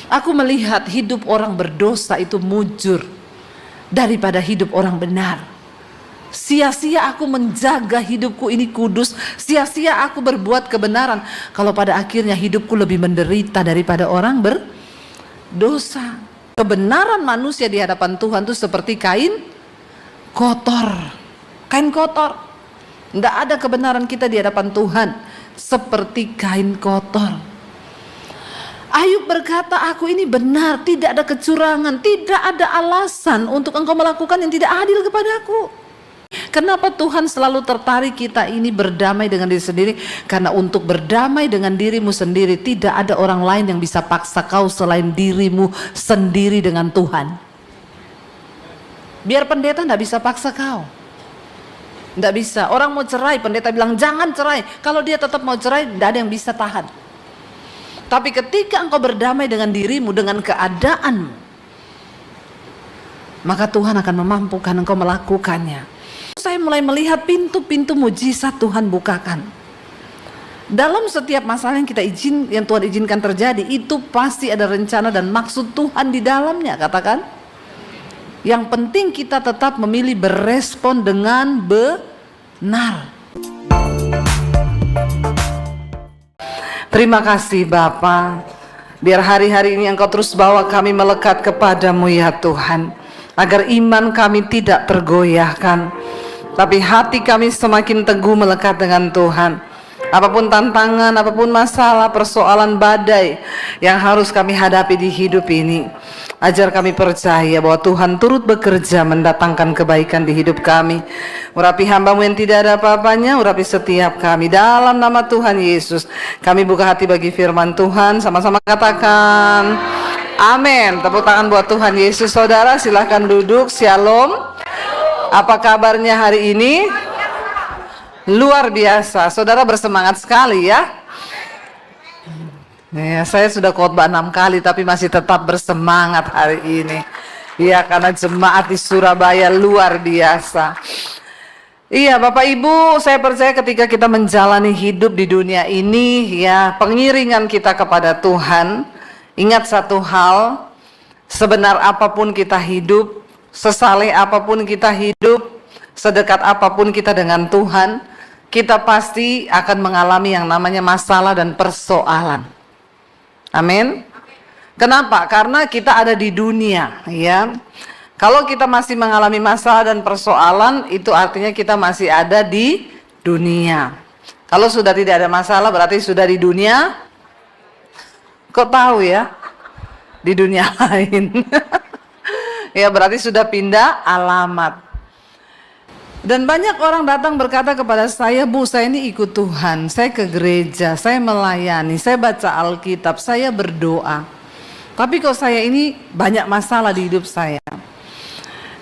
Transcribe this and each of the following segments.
Aku melihat hidup orang berdosa itu mujur daripada hidup orang benar. Sia-sia aku menjaga hidupku ini kudus, sia-sia aku berbuat kebenaran, kalau pada akhirnya hidupku lebih menderita daripada orang berdosa. Kebenaran manusia di hadapan Tuhan itu seperti kain kotor. Kain kotor. Tidak ada kebenaran kita di hadapan Tuhan seperti kain kotor. Ayub berkata, aku ini benar, tidak ada kecurangan, tidak ada alasan untuk engkau melakukan yang tidak adil kepadaku. Kenapa Tuhan selalu tertarik kita ini berdamai dengan diri sendiri? Karena untuk berdamai dengan dirimu sendiri, tidak ada orang lain yang bisa paksa kau selain dirimu sendiri dengan Tuhan. Biar pendeta tidak bisa paksa kau. Tidak bisa. Orang mau cerai, pendeta bilang jangan cerai. Kalau dia tetap mau cerai, tidak ada yang bisa tahan. Tapi ketika engkau berdamai dengan dirimu, dengan keadaanmu, maka Tuhan akan memampukan engkau melakukannya. Saya mulai melihat pintu-pintu mujizat Tuhan bukakan. Dalam setiap masalah yang yang Tuhan izinkan terjadi, itu pasti ada rencana dan maksud Tuhan di dalamnya. Katakan. Yang penting kita tetap memilih berespon dengan benar. Terima kasih Bapa. Biar hari-hari ini Engkau terus bawa kami melekat kepadamu ya Tuhan, agar iman kami tidak tergoyahkan, tapi hati kami semakin teguh melekat dengan Tuhan. Apapun tantangan, apapun masalah, persoalan, badai yang harus kami hadapi di hidup ini, ajar kami percaya bahwa Tuhan turut bekerja mendatangkan kebaikan di hidup kami. Urapi hamba-Mu yang tidak ada apa-apanya, urapi setiap kami. Dalam nama Tuhan Yesus, kami buka hati bagi firman Tuhan. Sama-sama katakan amin. Tepuk tangan buat Tuhan Yesus. Saudara silahkan duduk. Shalom. Apa kabarnya hari ini? Luar biasa. Saudara bersemangat sekali ya. Ya, saya sudah khotbah 6 kali tapi masih tetap bersemangat hari ini. Ya, karena jemaat di Surabaya luar biasa. Iya, Bapak Ibu, saya percaya ketika kita menjalani hidup di dunia ini, ya, pengiringan kita kepada Tuhan, ingat satu hal, sebenar apapun kita hidup, sesaleh apapun kita hidup, sedekat apapun kita dengan Tuhan, kita pasti akan mengalami yang namanya masalah dan persoalan. Amin. Kenapa? Karena kita ada di dunia, ya. Kalau kita masih mengalami masalah dan persoalan, itu artinya kita masih ada di dunia. Kalau sudah tidak ada masalah, berarti sudah di dunia. Kok tahu ya? Di dunia lain. Ya, berarti sudah pindah alamat. Dan banyak orang datang berkata kepada saya, Bu, saya ini ikut Tuhan, saya ke gereja, saya melayani, saya baca Alkitab, saya berdoa. Tapi kok saya ini banyak masalah di hidup saya.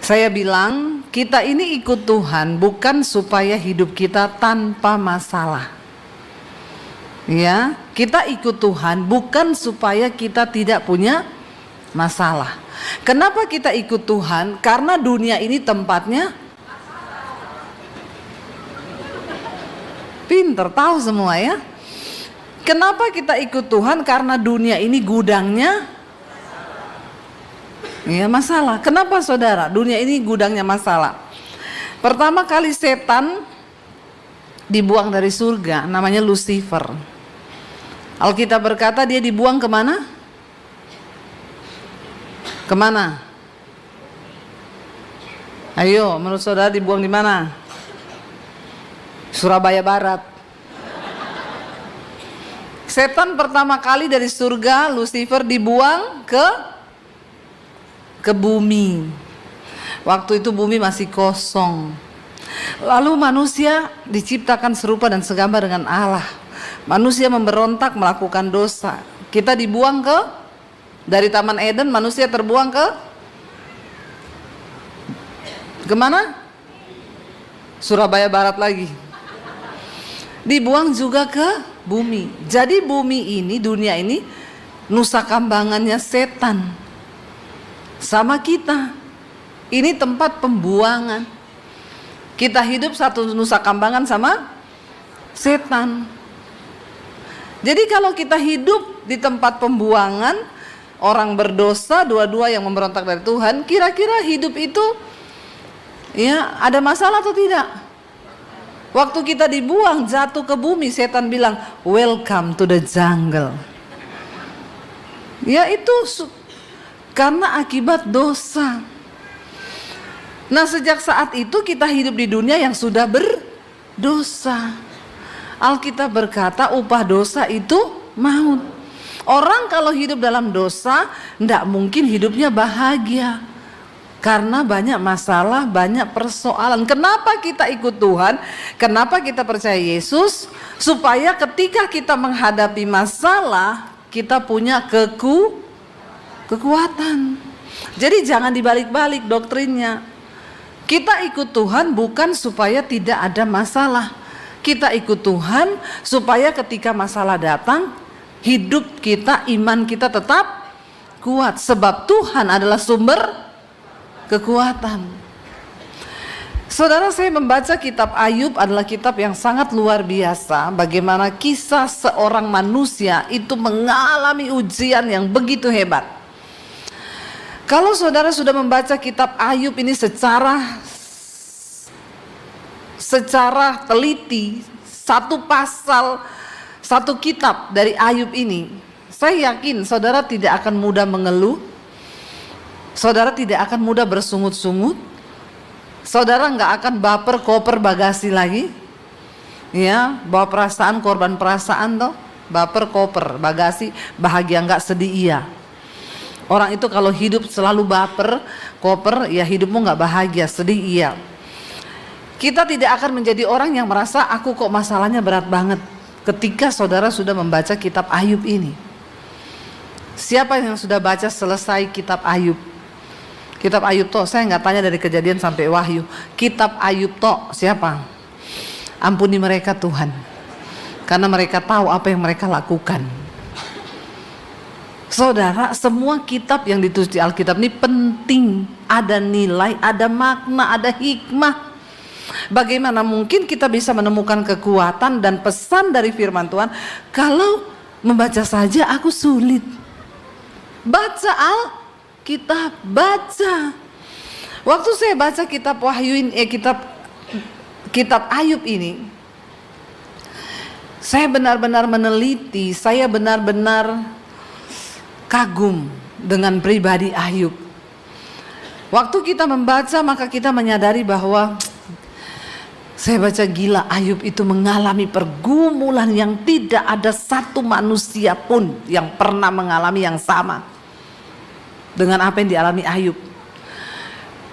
Saya bilang, kita ini ikut Tuhan bukan supaya hidup kita tanpa masalah. Ya, kita ikut Tuhan bukan supaya kita tidak punya masalah. Kenapa kita ikut Tuhan? Karena dunia ini tempatnya pinter, tahu semua ya. Kenapa kita ikut Tuhan? Karena dunia ini gudangnya ya masalah. Kenapa saudara? Dunia ini gudangnya masalah. Pertama kali setan dibuang dari surga, namanya Lucifer. Alkitab berkata dia dibuang kemana? Kemana? Ayo, menurut saudara dibuang di mana? Surabaya Barat. Setan pertama kali dari surga, Lucifer dibuang ke bumi. Waktu itu bumi masih kosong. Lalu manusia diciptakan serupa dan segambar dengan Allah. Manusia memberontak, melakukan dosa. Kita dibuang dari Taman Eden, manusia terbuang kemana? Surabaya Barat lagi. Dibuang juga ke bumi. Jadi bumi ini, dunia ini, nusa kambangannya setan. Sama kita. Ini tempat pembuangan. Kita hidup satu nusa kambangan sama setan. Jadi kalau kita hidup di tempat pembuangan, orang berdosa, dua-dua yang memberontak dari Tuhan. Kira-kira hidup itu ya ada masalah atau tidak? Waktu kita dibuang jatuh ke bumi, setan bilang welcome to the jungle. Ya itu karena akibat dosa. Nah sejak saat itu kita hidup di dunia yang sudah berdosa. Alkitab berkata upah dosa itu maut. Orang kalau hidup dalam dosa tidak mungkin hidupnya bahagia, karena banyak masalah, banyak persoalan. Kenapa kita ikut Tuhan? Kenapa kita percaya Yesus? Supaya ketika kita menghadapi masalah, kita punya kekuatan. Jadi jangan dibalik-balik doktrinnya. Kita ikut Tuhan bukan supaya tidak ada masalah. Kita ikut Tuhan supaya ketika masalah datang, hidup kita, iman kita tetap kuat. Sebab Tuhan adalah sumber kekuatan. Saudara, saya membaca kitab Ayub adalah kitab yang sangat luar biasa. Bagaimana kisah seorang manusia itu mengalami ujian yang begitu hebat. Kalau saudara sudah membaca kitab Ayub ini secara teliti, satu pasal, satu kitab dari Ayub ini, saya yakin saudara tidak akan mudah mengeluh, saudara tidak akan mudah bersungut-sungut, saudara nggak akan baper koper bagasi lagi, ya bawa perasaan korban perasaan toh, baper koper bagasi, bahagia nggak sedih iya. Orang itu kalau hidup selalu baper koper, ya hidupmu nggak bahagia, sedih iya. Kita tidak akan menjadi orang yang merasa aku kok masalahnya berat banget. Ketika saudara sudah membaca kitab Ayub ini. Siapa yang sudah baca selesai kitab Ayub? Kitab Ayub toh, saya nggak tanya dari Kejadian sampai Wahyu. Kitab Ayub toh siapa? Ampuni mereka Tuhan, karena mereka tahu apa yang mereka lakukan. Saudara, semua kitab yang ditulis di Alkitab ini penting. Ada nilai, ada makna, ada hikmah. Bagaimana mungkin kita bisa menemukan kekuatan dan pesan dari firman Tuhan kalau membaca saja aku sulit? Baca Alkitab, baca. Waktu saya baca kitab Wahyu ini, kitab Ayub ini, saya benar-benar meneliti, saya benar-benar kagum dengan pribadi Ayub. Waktu kita membaca maka kita menyadari bahwa saya baca gila, Ayub itu mengalami pergumulan yang tidak ada satu manusia pun yang pernah mengalami yang sama dengan apa yang dialami Ayub.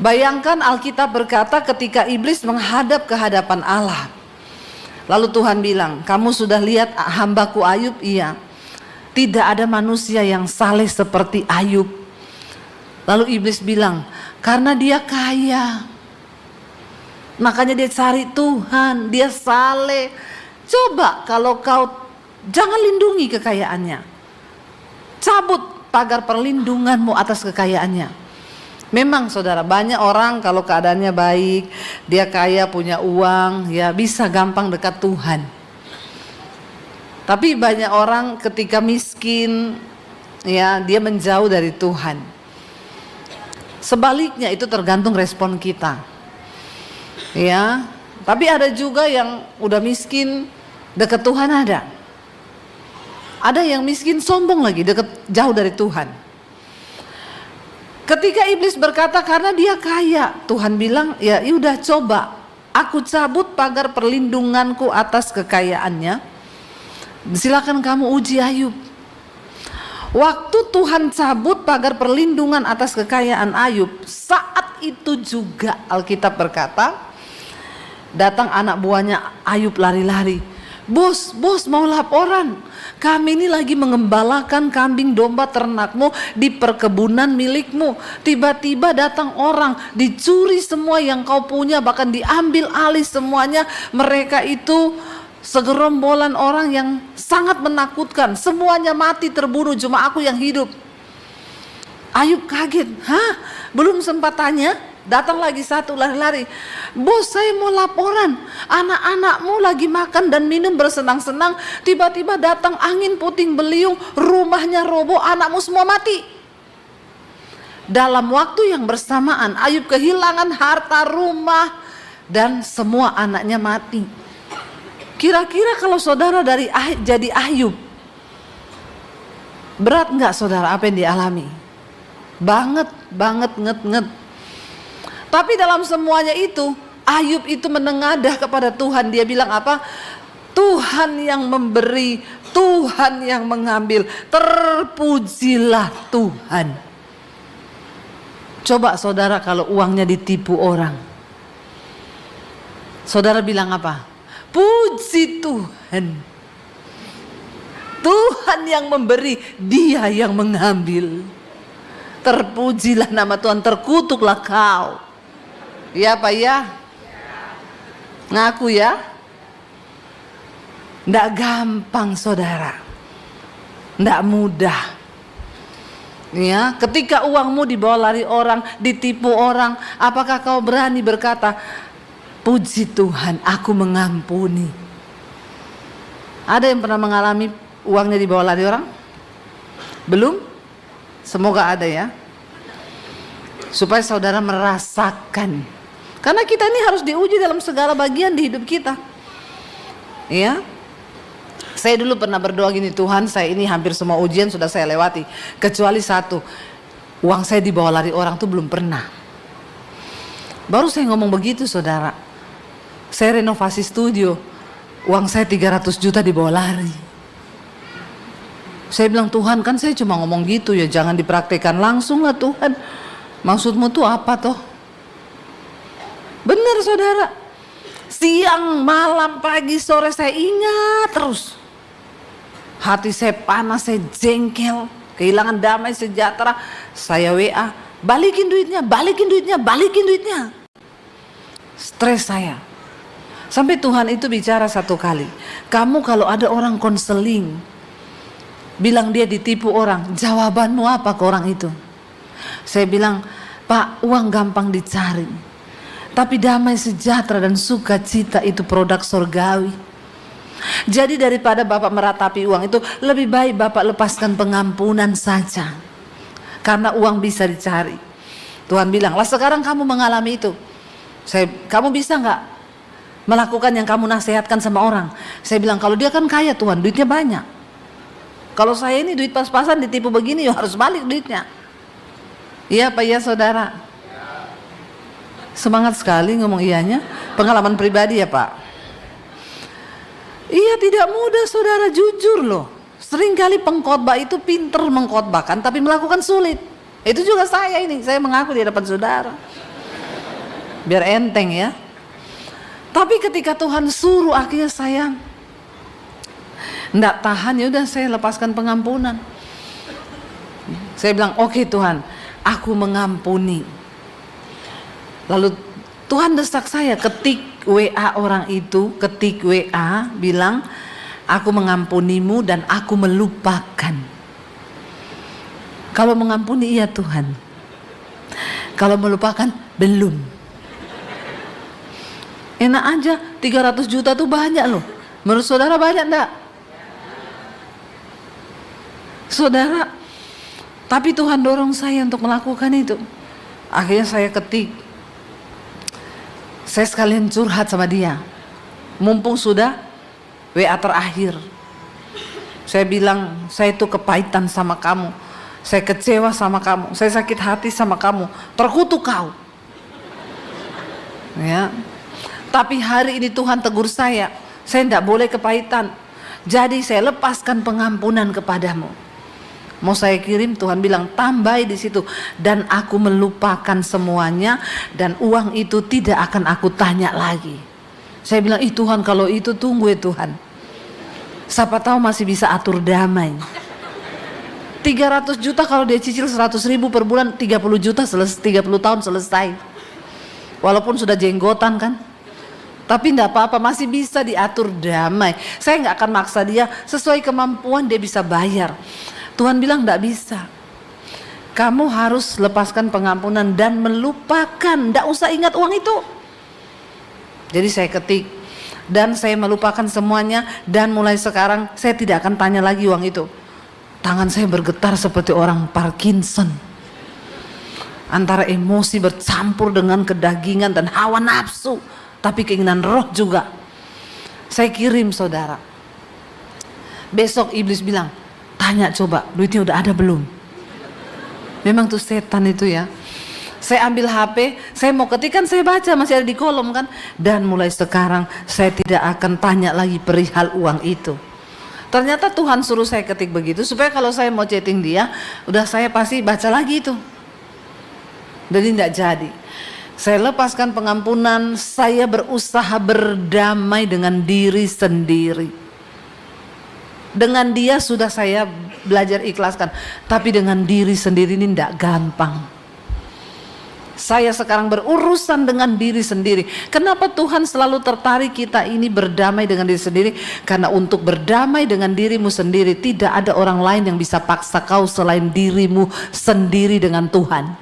Bayangkan Alkitab berkata ketika iblis menghadap ke hadapan Allah, lalu Tuhan bilang, kamu sudah lihat hambaku Ayub? Iya. Tidak ada manusia yang saleh seperti Ayub. Lalu iblis bilang, karena dia kaya, makanya dia cari Tuhan, dia saleh. Coba kalau kau jangan lindungi kekayaannya, cabut pagar perlindunganmu atas kekayaannya. Memang saudara, banyak orang kalau keadaannya baik, dia kaya, punya uang, ya bisa gampang dekat Tuhan. Tapi banyak orang ketika miskin, ya dia menjauh dari Tuhan. Sebaliknya itu tergantung respon kita. Ya, tapi ada juga yang udah miskin dekat Tuhan ada. Ada yang miskin sombong lagi, jauh dari Tuhan. Ketika iblis berkata karena dia kaya, Tuhan bilang, ya udah coba aku cabut pagar perlindunganku atas kekayaannya. Silakan kamu uji Ayub. Waktu Tuhan cabut pagar perlindungan atas kekayaan Ayub, saat itu juga Alkitab berkata, datang anak buahnya Ayub lari-lari. Bos mau laporan. Kami ini lagi mengembalakan kambing domba ternakmu di perkebunan milikmu. Tiba-tiba datang orang, dicuri semua yang kau punya, bahkan diambil alih semuanya. Mereka itu segerombolan orang yang sangat menakutkan. Semuanya mati terbunuh, cuma aku yang hidup. Ayub kaget. Hah? Belum sempat tanya, datang lagi satu lari-lari. Bos, saya mau laporan. Anak-anakmu lagi makan dan minum bersenang-senang. Tiba-tiba datang angin puting beliung, rumahnya roboh, anakmu semua mati. Dalam waktu yang bersamaan Ayub kehilangan harta, rumah, dan semua anaknya mati. Kira-kira kalau saudara jadi Ayub, berat nggak saudara apa yang dialami? Banget, nget. Tapi dalam semuanya itu Ayub itu menengadah kepada Tuhan. Dia bilang apa? Tuhan yang memberi, Tuhan yang mengambil, terpujilah Tuhan. Coba saudara kalau uangnya ditipu orang, saudara bilang apa? Puji Tuhan. Tuhan yang memberi, Dia yang mengambil. Terpujilah nama Tuhan, terkutuklah kau. Ya Pak ya? Ngaku ya? Nggak gampang saudara, nggak mudah. Ya, ketika uangmu dibawa lari orang, ditipu orang, apakah kau berani berkata, puji Tuhan, aku mengampuni? Ada yang pernah mengalami uangnya dibawa lari orang? Belum? Semoga ada ya. Supaya saudara merasakan. Karena kita ini harus diuji dalam segala bagian di hidup kita. Ya. Saya dulu pernah berdoa gini, Tuhan saya ini hampir semua ujian sudah saya lewati, kecuali satu, uang saya dibawa lari orang tuh belum pernah. Baru saya ngomong begitu saudara, saya renovasi studio, uang saya 300 juta dibawa lari. Saya bilang, Tuhan kan saya cuma ngomong gitu ya, jangan dipraktekkan langsung lah Tuhan. Maksudmu tuh apa toh? Benar saudara, siang, malam, pagi, sore saya ingat terus. Hati saya panas, saya jengkel, kehilangan damai sejahtera. Saya WA, balikin duitnya, balikin duitnya, balikin duitnya. Stres saya. Sampai Tuhan itu bicara satu kali, kamu kalau ada orang konseling bilang dia ditipu orang, jawabanmu apa ke orang itu? Saya bilang, Pak, uang gampang dicari, tapi damai sejahtera dan sukacita itu produk surgawi. Jadi daripada Bapak meratapi uang itu, lebih baik Bapak lepaskan pengampunan saja, karena uang bisa dicari. Tuhan bilang, lah sekarang kamu mengalami itu, kamu bisa nggak melakukan yang kamu nasihatkan sama orang? Saya bilang, kalau dia kan kaya Tuhan, duitnya banyak. Kalau saya ini duit pas-pasan ditipu begini, ya harus balik duitnya. Iya Pak ya saudara? Semangat sekali ngomong iyanya. Pengalaman pribadi ya Pak. Iya, tidak mudah saudara, jujur loh. Seringkali pengkhotbah itu pinter mengkhotbahkan tapi melakukan sulit. Itu juga saya ini, saya mengaku di hadapan saudara biar enteng ya. Tapi ketika Tuhan suruh, akhirnya saya enggak tahan, ya udah saya lepaskan pengampunan. Saya bilang, oke Tuhan, aku mengampuni. Lalu Tuhan desak saya, ketik WA orang itu, ketik WA bilang, aku mengampunimu dan aku melupakan. Kalau mengampuni iya Tuhan, kalau melupakan belum. Enak aja, 300 juta tuh banyak loh. Menurut saudara banyak enggak? Saudara, tapi Tuhan dorong saya untuk melakukan itu. Akhirnya saya ketik, saya sekalian curhat sama dia. Mumpung sudah WA terakhir, saya bilang, saya itu kepahitan sama kamu, saya kecewa sama kamu, saya sakit hati sama kamu, terkutuk kau. Ya. Tapi hari ini Tuhan tegur saya tidak boleh kepahitan. Jadi saya lepaskan pengampunan kepadamu. Mau saya kirim, Tuhan bilang tambahi di situ, dan aku melupakan semuanya dan uang itu tidak akan aku tanya lagi. Saya bilang, ih Tuhan, kalau itu tunggu ya Tuhan. Siapa tahu masih bisa atur damai. 300 juta kalau dia cicil 100 ribu per bulan, 30 juta 30 tahun selesai. Walaupun sudah jenggotan kan. Tapi enggak apa-apa, masih bisa diatur damai. Saya nggak akan maksa dia, sesuai kemampuan dia bisa bayar. Tuhan bilang enggak bisa. Kamu harus lepaskan pengampunan dan melupakan, enggak usah ingat uang itu. Jadi saya ketik, dan saya melupakan semuanya, dan mulai sekarang saya tidak akan tanya lagi uang itu. Tangan saya bergetar seperti orang Parkinson. Antara emosi bercampur dengan kedagingan dan hawa nafsu, tapi keinginan roh juga. Saya kirim saudara. Besok iblis bilang, tanya coba duitnya udah ada belum? Memang tuh setan itu ya. Saya ambil HP, saya mau ketik kan, saya baca masih ada di kolom kan. Dan mulai sekarang saya tidak akan tanya lagi perihal uang itu. Ternyata Tuhan suruh saya ketik begitu supaya kalau saya mau chatting dia, udah saya pasti baca lagi itu. Jadi tidak jadi. Saya lepaskan pengampunan, saya berusaha berdamai dengan diri sendiri. Dengan dia sudah saya belajar ikhlaskan, tapi dengan diri sendiri ini tidak gampang. Saya sekarang berurusan dengan diri sendiri. Kenapa Tuhan selalu tertarik kita ini berdamai dengan diri sendiri? Karena untuk berdamai dengan dirimu sendiri, tidak ada orang lain yang bisa paksa kau selain dirimu sendiri dengan Tuhan.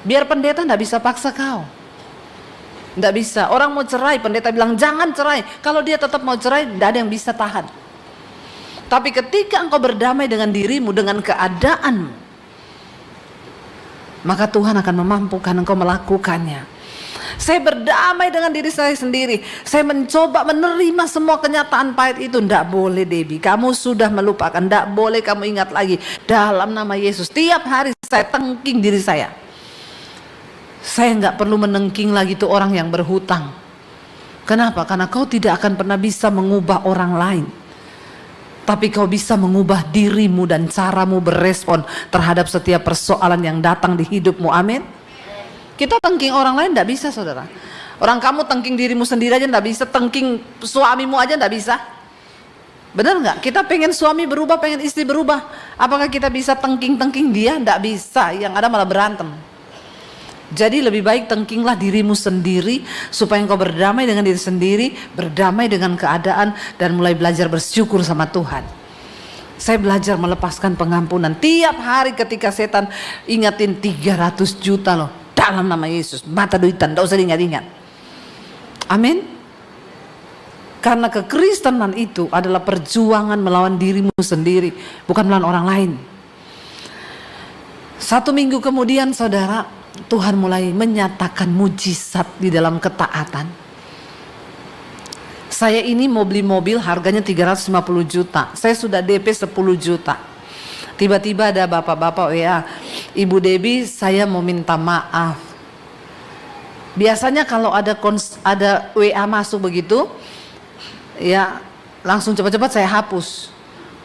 Biar pendeta tidak bisa paksa kau. Tidak bisa. Orang mau cerai, pendeta bilang jangan cerai. Kalau dia tetap mau cerai, tidak ada yang bisa tahan. Tapi ketika engkau berdamai dengan dirimu, dengan keadaanmu, maka Tuhan akan memampukan engkau melakukannya. Saya berdamai dengan diri saya sendiri. Saya mencoba menerima semua kenyataan pahit itu. Tidak boleh Debbie, kamu sudah melupakan. Tidak boleh kamu ingat lagi. Dalam nama Yesus, tiap hari saya tengking diri saya. Saya nggak perlu menengking lagi tuh orang yang berhutang. Kenapa? Karena kau tidak akan pernah bisa mengubah orang lain, tapi kau bisa mengubah dirimu dan caramu berespon terhadap setiap persoalan yang datang di hidupmu. Amin. Kita tengking orang lain tidak bisa saudara. Orang kamu tengking dirimu sendiri aja tidak bisa, tengking suamimu aja tidak bisa. Benar nggak? Kita pengen suami berubah, pengen istri berubah. Apakah kita bisa tengking-tengking dia? Tidak bisa. Yang ada malah berantem. Jadi lebih baik tengkinglah dirimu sendiri supaya engkau berdamai dengan diri sendiri, berdamai dengan keadaan, dan mulai belajar bersyukur sama Tuhan. Saya belajar melepaskan pengampunan. Tiap hari ketika setan ingatin 300 juta loh, dalam nama Yesus, mata duitan, tidak usah diingat-ingat. Amin. Karena kekristenan itu adalah perjuangan melawan dirimu sendiri, bukan melawan orang lain. 1 minggu kemudian saudara, Tuhan mulai menyatakan mujizat di dalam ketaatan. Saya ini mau beli mobil harganya 350 juta. Saya sudah DP 10 juta. Tiba-tiba ada bapak-bapak WA, Ibu Debbie saya mau minta maaf. Biasanya kalau ada WA masuk begitu, ya langsung cepat-cepat saya hapus.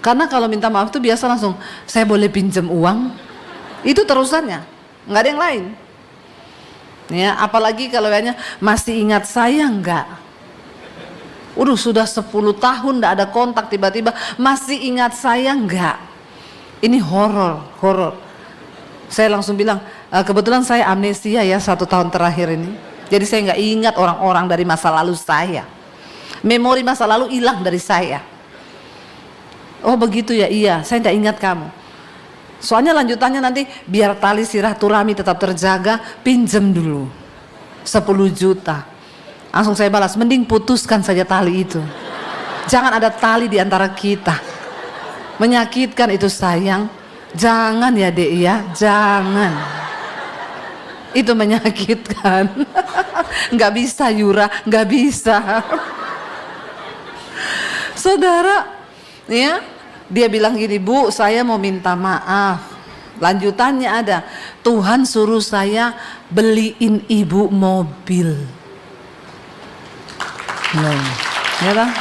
Karena kalau minta maaf itu biasa langsung, saya boleh pinjam uang? Itu terusannya. Nggak ada yang lain ya, apalagi kalau kayaknya masih ingat saya enggak. Sudah 10 tahun nggak ada kontak, tiba-tiba masih ingat saya enggak. Ini horor. Saya langsung bilang, kebetulan saya amnesia ya 1 tahun terakhir ini. Jadi saya nggak ingat orang-orang dari masa lalu saya. Memori masa lalu hilang dari saya. Oh begitu ya, iya saya nggak ingat kamu. Soalnya lanjutannya nanti biar tali silaturahmi tetap terjaga, pinjam dulu 10 juta. Langsung saya balas, mending putuskan saja tali itu. Jangan ada tali di antara kita. Menyakitkan itu sayang. Jangan ya Dek ya, jangan. Itu menyakitkan. Nggak bisa Yura, nggak bisa. Saudara, ya. Dia bilang gini, Bu saya mau minta maaf. Lanjutannya ada, Tuhan suruh saya beliin ibu mobil. Ya kan?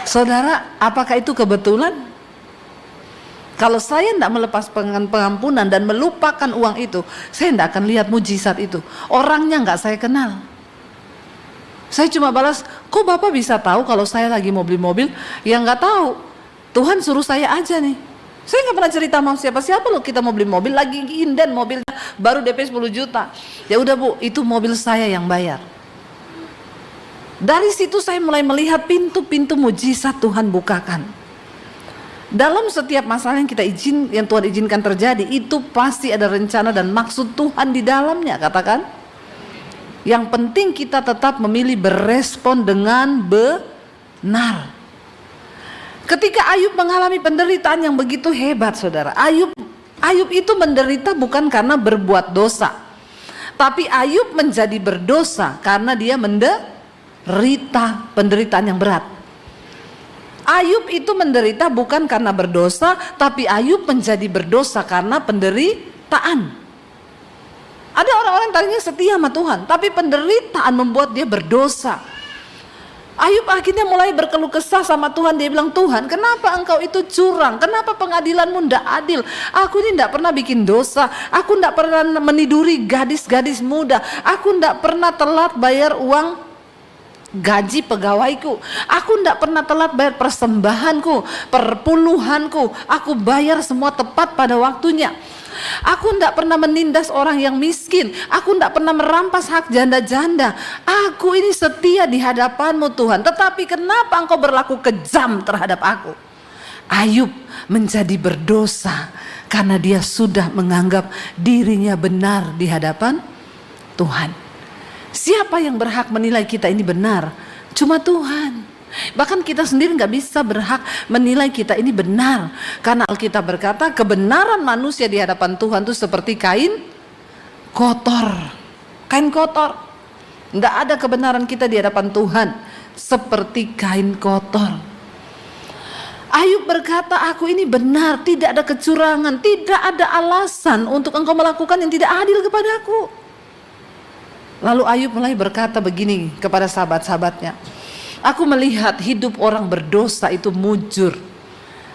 Saudara, apakah itu kebetulan? Kalau saya tidak melepas pengampunan dan melupakan uang itu, saya tidak akan lihat mujizat itu. Orangnya nggak saya kenal. Saya cuma balas, kok Bapak bisa tahu kalau saya lagi mau beli mobil? Ya nggak tahu, Tuhan suruh saya aja nih. Saya nggak pernah cerita sama siapa-siapa loh, kita mau beli mobil, lagi inden mobilnya, baru DP 10 juta. Ya udah Bu, itu mobil saya yang bayar. Dari situ saya mulai melihat pintu-pintu mujizat Tuhan bukakan. Dalam setiap masalah yang yang Tuhan izinkan terjadi, itu pasti ada rencana dan maksud Tuhan di dalamnya, katakan. Yang penting kita tetap memilih berespon dengan benar. Ketika Ayub mengalami penderitaan yang begitu hebat saudara, Ayub Ayub itu menderita bukan karena berbuat dosa, tapi Ayub menjadi berdosa karena dia menderita penderitaan yang berat. Ayub itu menderita bukan karena berdosa, tapi Ayub menjadi berdosa karena penderitaan. Ada orang-orang yang tadinya setia sama Tuhan, tapi penderitaan membuat dia berdosa. Ayub akhirnya mulai berkeluh kesah sama Tuhan. Dia bilang, Tuhan, kenapa engkau itu curang? Kenapa pengadilanmu tidak adil? Aku ini tidak pernah bikin dosa. Aku tidak pernah meniduri gadis-gadis muda. Aku tidak pernah telat bayar uang gaji pegawaiku. Aku tidak pernah telat bayar persembahanku, perpuluhanku. Aku bayar semua tepat pada waktunya. Aku tidak pernah menindas orang yang miskin. Aku tidak pernah merampas hak janda-janda. Aku ini setia di hadapanmu Tuhan. Tetapi kenapa engkau berlaku kejam terhadap aku? Ayub menjadi berdosa karena dia sudah menganggap dirinya benar di hadapan Tuhan. Siapa yang berhak menilai kita ini benar? Cuma Tuhan. Bahkan kita sendiri nggak bisa berhak menilai kita ini benar, karena Alkitab berkata kebenaran manusia di hadapan Tuhan itu seperti kain kotor. Kain kotor. Nggak ada kebenaran kita di hadapan Tuhan seperti kain kotor. Ayub berkata, aku ini benar, tidak ada kecurangan, tidak ada alasan untuk engkau melakukan yang tidak adil kepadaku. Lalu Ayub mulai berkata begini kepada sahabat-sahabatnya, aku melihat hidup orang berdosa itu mujur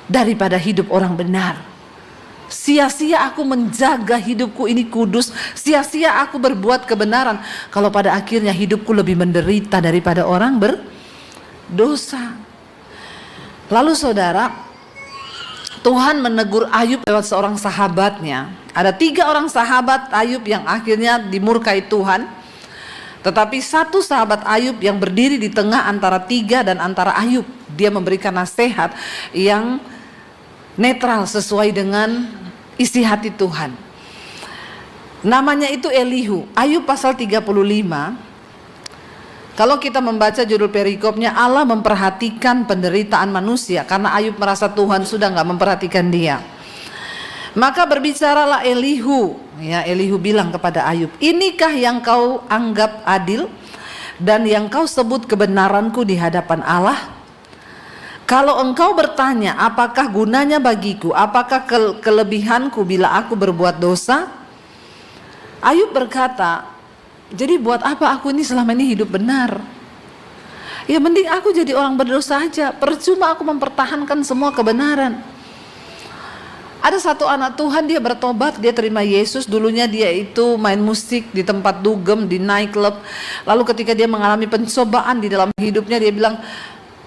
daripada hidup orang benar. Sia-sia aku menjaga hidupku ini kudus, sia-sia aku berbuat kebenaran, kalau pada akhirnya hidupku lebih menderita daripada orang berdosa. Lalu saudara, Tuhan menegur Ayub lewat seorang sahabatnya. Ada 3 orang sahabat Ayub yang akhirnya dimurkai Tuhan. Tetapi satu sahabat Ayub yang berdiri di tengah antara 3 dan antara Ayub. Dia memberikan nasihat yang netral sesuai dengan isi hati Tuhan. Namanya itu Elihu. Ayub pasal 35. Kalau kita membaca judul perikopnya, Allah memperhatikan penderitaan manusia karena Ayub merasa Tuhan sudah gak memperhatikan dia. Maka berbicaralah Elihu. Ya, Elihu bilang kepada Ayub, inikah yang kau anggap adil dan yang kau sebut kebenaranku di hadapan Allah? Kalau engkau bertanya, apakah gunanya bagiku? Apakah kelebihanku bila aku berbuat dosa? Ayub berkata, jadi buat apa aku ini selama ini hidup benar? Ya mending aku jadi orang berdosa aja. Percuma aku mempertahankan semua kebenaran. Ada satu anak Tuhan, dia bertobat, dia terima Yesus. Dulunya dia itu main musik di tempat dugem, di nightclub. Lalu ketika dia mengalami pencobaan di dalam hidupnya, dia bilang,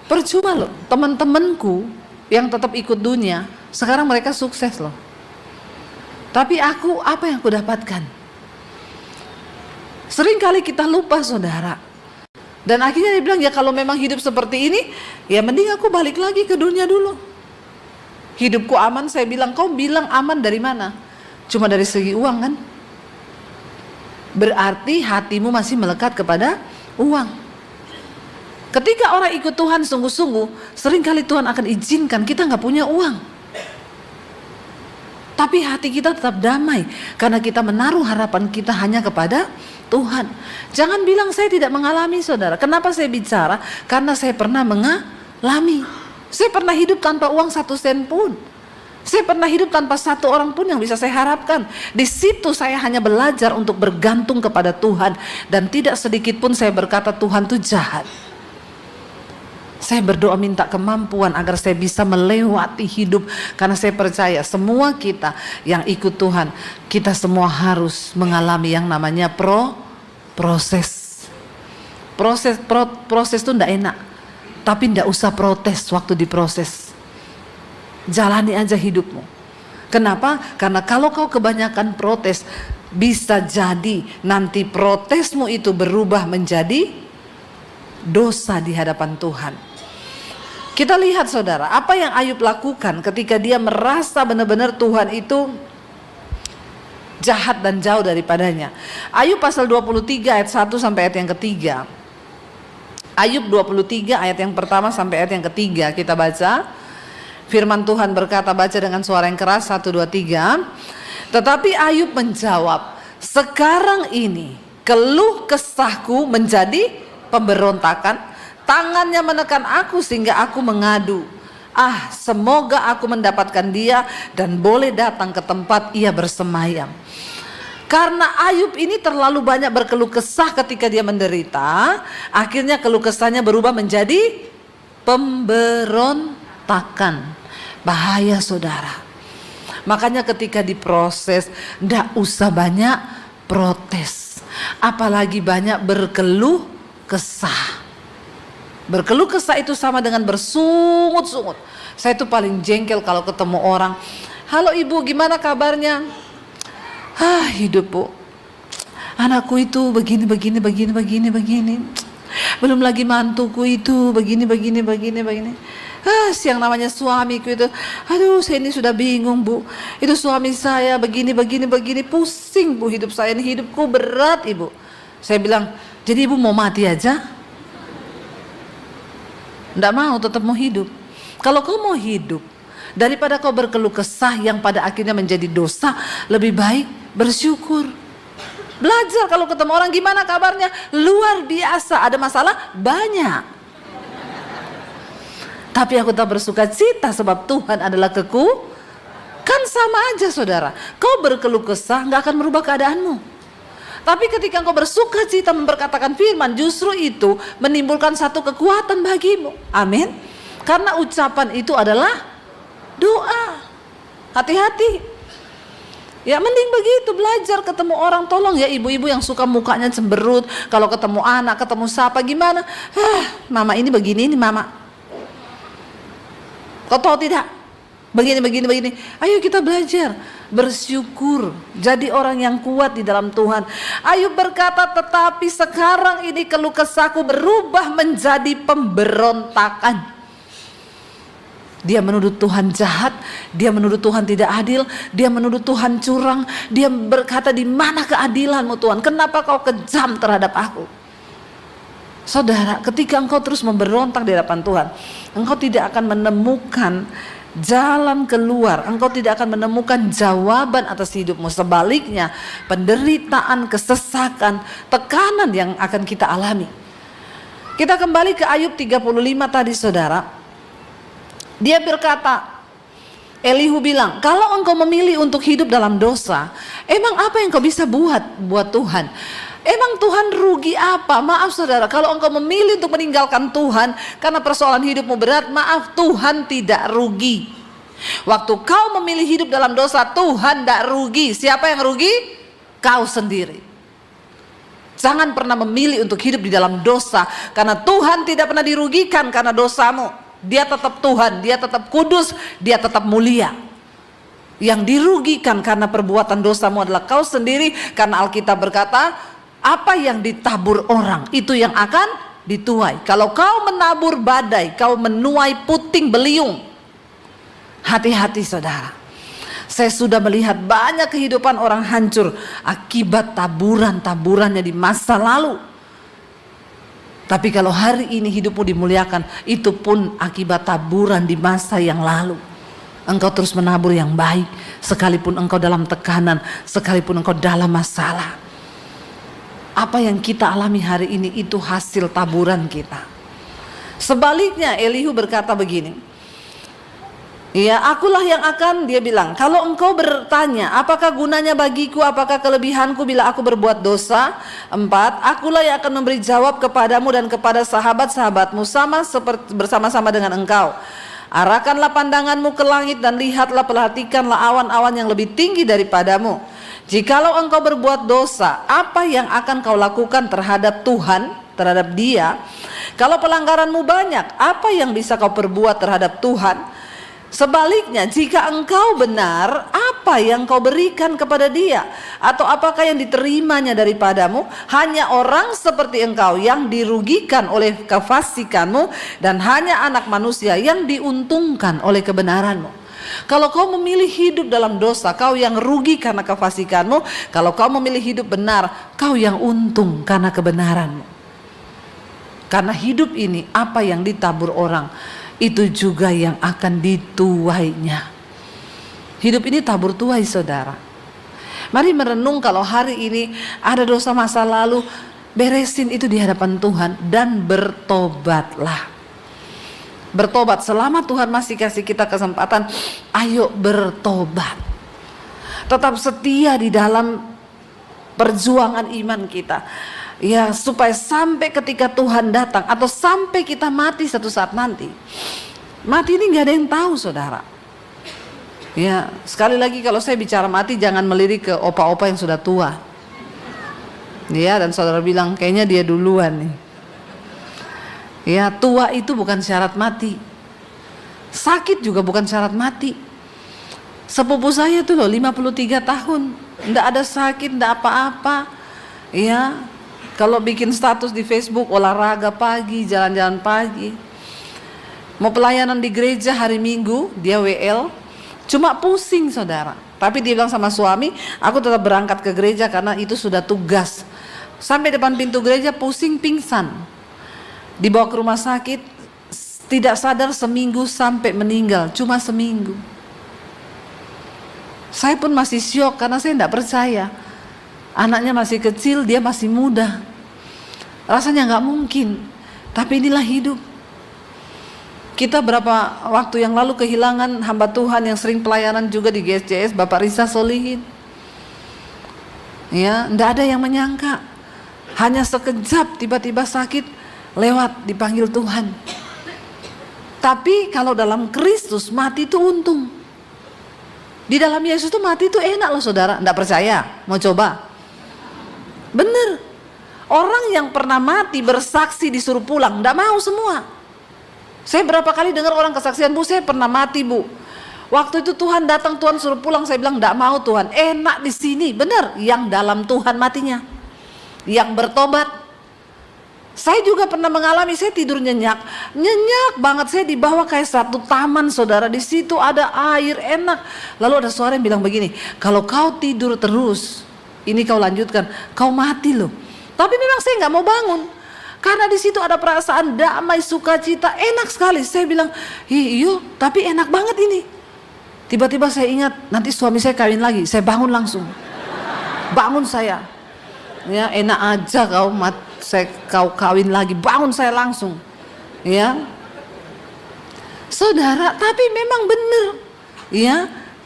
percuma loh, teman-temanku yang tetap ikut dunia, sekarang mereka sukses loh. Tapi aku, apa yang aku dapatkan? Seringkali kita lupa saudara. Dan akhirnya dia bilang, ya kalau memang hidup seperti ini, ya mending aku balik lagi ke dunia dulu. Hidupku aman. Saya bilang, kau bilang aman dari mana? Cuma dari segi uang kan? Berarti hatimu masih melekat kepada uang. Ketika orang ikut Tuhan sungguh-sungguh, seringkali Tuhan akan izinkan kita gak punya uang, tapi hati kita tetap damai karena kita menaruh harapan kita hanya kepada Tuhan. Jangan bilang saya tidak mengalami saudara. Kenapa saya bicara? Karena saya pernah mengalami. Saya pernah hidup tanpa uang 1 sen pun. Saya pernah hidup tanpa 1 orang pun yang bisa saya harapkan. Di situ saya hanya belajar untuk bergantung kepada Tuhan. Dan tidak sedikit pun saya berkata Tuhan itu jahat. Saya berdoa minta kemampuan agar saya bisa melewati hidup. Karena saya percaya semua kita yang ikut Tuhan, kita semua harus mengalami yang namanya proses. Proses itu tidak enak. Tapi tidak usah protes waktu diproses. Jalani aja hidupmu. Kenapa? Karena kalau kau kebanyakan protes, bisa jadi nanti protesmu itu berubah menjadi dosa di hadapan Tuhan. Kita lihat saudara, apa yang Ayub lakukan ketika dia merasa benar-benar Tuhan itu jahat dan jauh daripadanya. Ayub pasal 23 ayat 1 sampai ayat yang ketiga. Ayub 23 ayat yang pertama sampai ayat yang ketiga kita baca. Firman Tuhan berkata, baca dengan suara yang keras, 1, 2, 3. Tetapi Ayub menjawab, sekarang ini keluh kesahku menjadi pemberontakan, tangannya menekan aku sehingga aku mengadu. Semoga aku mendapatkan dia dan boleh datang ke tempat ia bersemayam. Karena Ayub ini terlalu banyak berkeluh kesah ketika dia menderita, akhirnya keluh kesahnya berubah menjadi pemberontakan. Bahaya saudara. Makanya ketika diproses, ndak usah banyak protes, apalagi banyak berkeluh kesah. Berkeluh kesah itu sama dengan bersungut-sungut. Saya itu paling jengkel kalau ketemu orang, halo ibu, gimana kabarnya? Hidup bu, anakku itu begini. Belum lagi mantuku itu begini. Yang namanya suamiku itu, aduh saya ini sudah bingung bu. Itu suami saya begini. Pusing bu hidup saya ini, hidupku berat ibu. Saya bilang, jadi ibu mau mati aja? Nggak mau, tetap mau hidup. Kalau kau mau hidup, daripada kau berkeluh kesah yang pada akhirnya menjadi dosa, lebih baik bersyukur. Belajar kalau ketemu orang, gimana kabarnya? Luar biasa, ada masalah? Banyak. Tapi aku tak bersuka cita sebab Tuhan adalah kan sama aja saudara. Kau berkeluh kesah gak akan merubah keadaanmu. Tapi ketika kau bersuka cita memperkatakan firman, justru itu menimbulkan satu kekuatan bagimu. Amin. Karena ucapan itu adalah doa. Hati-hati. Ya mending begitu, belajar ketemu orang. Tolong ya ibu-ibu yang suka mukanya cemberut, kalau ketemu anak, ketemu siapa, gimana? Mama ini begini, ini mama. Kau tahu tidak? Begini. Ayo kita belajar bersyukur, jadi orang yang kuat di dalam Tuhan. Ayub berkata, tetapi sekarang ini keluh kesahku berubah menjadi pemberontakan. Dia menuduh Tuhan jahat, dia menuduh Tuhan tidak adil, dia menuduh Tuhan curang. Dia berkata, di mana keadilanmu Tuhan? Kenapa kau kejam terhadap aku? Saudara, ketika engkau terus memberontak di hadapan Tuhan, engkau tidak akan menemukan jalan keluar, engkau tidak akan menemukan jawaban atas hidupmu. Sebaliknya, penderitaan, kesesakan, tekanan yang akan kita alami. Kita kembali ke Ayub 35 tadi saudara. Dia berkata, Elihu bilang, kalau engkau memilih untuk hidup dalam dosa, emang apa yang kau bisa buat Tuhan? Emang Tuhan rugi apa? Maaf saudara, kalau engkau memilih untuk meninggalkan Tuhan karena persoalan hidupmu berat, maaf, Tuhan tidak rugi. Waktu kau memilih hidup dalam dosa, Tuhan tidak rugi. Siapa yang rugi? Kau sendiri. Jangan pernah memilih untuk hidup di dalam dosa, karena Tuhan tidak pernah dirugikan karena dosamu. Dia tetap Tuhan, dia tetap kudus, dia tetap mulia. Yang dirugikan karena perbuatan dosamu adalah kau sendiri, karena Alkitab berkata, apa yang ditabur orang itu yang akan dituai. Kalau kau menabur badai, kau menuai puting beliung. Hati-hati saudara. Saya sudah melihat banyak kehidupan orang hancur akibat taburan-taburannya di masa lalu. Tapi kalau hari ini hidupmu dimuliakan, itu pun akibat taburan di masa yang lalu. Engkau terus menabur yang baik, sekalipun engkau dalam tekanan, sekalipun engkau dalam masalah. Apa yang kita alami hari ini itu hasil taburan kita. Sebaliknya Elihu berkata begini, ya akulah yang akan, dia bilang, kalau engkau bertanya apakah gunanya bagiku, apakah kelebihanku bila aku berbuat dosa? 4, akulah yang akan memberi jawab kepadamu dan kepada sahabat-sahabatmu bersama-sama dengan engkau. Arahkanlah pandanganmu ke langit dan lihatlah, perhatikanlah awan-awan yang lebih tinggi daripadamu. Jikalau engkau berbuat dosa, apa yang akan kau lakukan terhadap Tuhan, terhadap dia? Kalau pelanggaranmu banyak, apa yang bisa kau perbuat terhadap Tuhan? Sebaliknya, jika engkau benar, apa yang kau berikan kepada dia? Atau apakah yang diterimanya daripadamu? Hanya orang seperti engkau yang dirugikan oleh kefasikanmu, dan hanya anak manusia yang diuntungkan oleh kebenaranmu. Kalau kau memilih hidup dalam dosa, kau yang rugi karena kefasikanmu. Kalau kau memilih hidup benar, kau yang untung karena kebenaranmu. Karena hidup ini, apa yang ditabur orang, itu juga yang akan dituainya. Hidup ini tabur tuai, saudara. Mari merenung kalau hari ini ada dosa masa lalu, beresin itu di hadapan Tuhan dan bertobatlah. Bertobat selama Tuhan masih kasih kita kesempatan, ayo bertobat. Tetap setia di dalam perjuangan iman kita. Ya, supaya sampai ketika Tuhan datang atau sampai kita mati satu saat nanti. Mati ini gak ada yang tahu, saudara. Ya, sekali lagi kalau saya bicara mati, jangan melirik ke opa-opa yang sudah tua. Ya, dan saudara bilang kayaknya dia duluan nih. Ya, tua itu bukan syarat mati. Sakit juga bukan syarat mati. Sepupu saya tuh loh 53 tahun, nggak ada sakit, nggak apa-apa. Ya, kalau bikin status di Facebook olahraga pagi, jalan-jalan pagi. Mau pelayanan di gereja hari Minggu, dia WL, cuma pusing, saudara. Tapi dia bilang sama suami, aku tetap berangkat ke gereja karena itu sudah tugas. Sampai depan pintu gereja pusing, pingsan. Dibawa ke rumah sakit, tidak sadar seminggu sampai meninggal, cuma seminggu. Saya pun masih syok karena saya tidak percaya. Anaknya masih kecil, dia masih muda. Rasanya nggak mungkin, tapi inilah hidup. Kita berapa waktu yang lalu kehilangan hamba Tuhan yang sering pelayanan juga di GSJS, Bapak Risa Solihin. Ya, nggak ada yang menyangka. Hanya sekejap tiba-tiba sakit, lewat dipanggil Tuhan. Tapi kalau dalam Kristus mati itu untung. Di dalam Yesus itu mati itu enak loh, saudara. Nggak percaya? Mau coba? Bener. Orang yang pernah mati bersaksi disuruh pulang, nggak mau semua. Saya berapa kali dengar orang kesaksian, Bu, saya pernah mati, Bu. Waktu itu Tuhan datang, Tuhan suruh pulang, saya bilang nggak mau Tuhan. Enak di sini, bener. Yang dalam Tuhan matinya, yang bertobat. Saya juga pernah mengalami, saya tidur nyenyak banget. Saya dibawa kayak satu taman, saudara. Di situ ada air enak. Lalu ada suara yang bilang begini, kalau kau tidur terus, ini kau lanjutkan, kau mati loh. Tapi memang saya nggak mau bangun, karena di situ ada perasaan damai, sukacita, enak sekali. Saya bilang, iyo, tapi enak banget ini. Tiba-tiba saya ingat, nanti suami saya kawin lagi. Saya bangun langsung, bangun saya. Ya, enak aja kau kawin lagi, bangun saya langsung. Ya, saudara, tapi memang benar. Ya,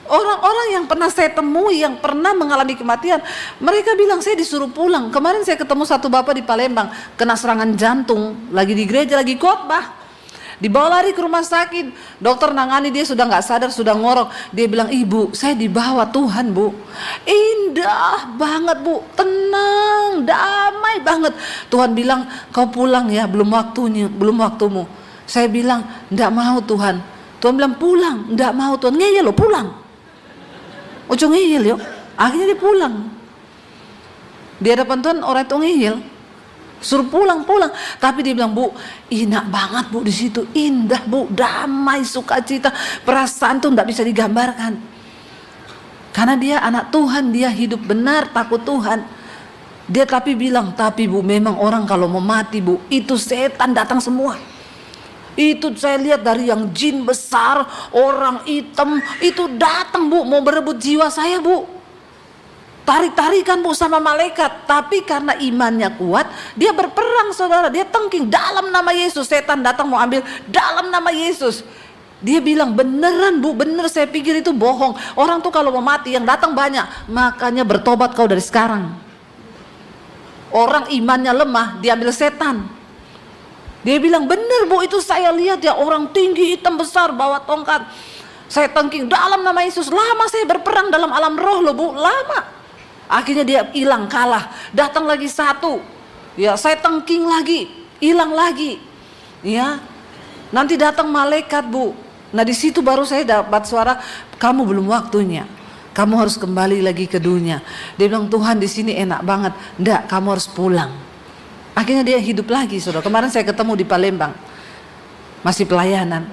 orang-orang yang pernah saya temui, yang pernah mengalami kematian, mereka bilang saya disuruh pulang. Kemarin saya ketemu satu bapak di Palembang, kena serangan jantung, lagi di gereja, lagi khotbah. Dibawa lari ke rumah sakit, dokter nangani dia sudah nggak sadar, sudah ngorok. Dia bilang, ibu, saya dibawa Tuhan, Bu. Indah banget, Bu, tenang, damai banget. Tuhan bilang, kau pulang ya, belum waktunya, belum waktumu. Saya bilang, nggak mau Tuhan. Tuhan bilang, pulang, nggak mau Tuhan. Ngeyel lo, pulang. Ujung ngeyel yuk. Akhirnya dia pulang. Di hadapan Tuhan orang itu ngeyel, suruh pulang. Tapi dia bilang, Bu, enak banget, Bu, di situ indah, Bu, damai, sukacita, perasaan tuh nggak bisa digambarkan. Karena dia anak Tuhan, dia hidup benar, takut Tuhan. Dia tapi bilang, tapi Bu, memang orang kalau mau mati, Bu, itu setan datang semua. Itu saya lihat dari yang jin besar, orang hitam, itu datang, Bu, mau berebut jiwa saya, Bu. Tarik-tarikan, Bu, sama malaikat. Tapi karena imannya kuat, dia berperang, saudara. Dia tengking, dalam nama Yesus. Setan datang mau ambil, dalam nama Yesus. Dia bilang, beneran, Bu, bener. Saya pikir itu bohong. Orang tuh kalau mau mati yang datang banyak, makanya bertobat kau dari sekarang. Orang imannya lemah, diambil setan. Dia bilang, bener, Bu, itu saya lihat ya, orang tinggi, hitam besar, bawa tongkat. Saya tengking, dalam nama Yesus. Lama saya berperang dalam alam roh loh, Bu, lama. Akhirnya dia hilang, kalah. Datang lagi satu, ya, saya tengking lagi, hilang lagi. Ya, nanti datang malaikat, Bu. Nah, di situ baru saya dapat suara, kamu belum waktunya. Kamu harus kembali lagi ke dunia. Dia bilang, Tuhan di sini enak banget. Enggak, kamu harus pulang. Akhirnya dia hidup lagi, saudara. Kemarin saya ketemu di Palembang, masih pelayanan.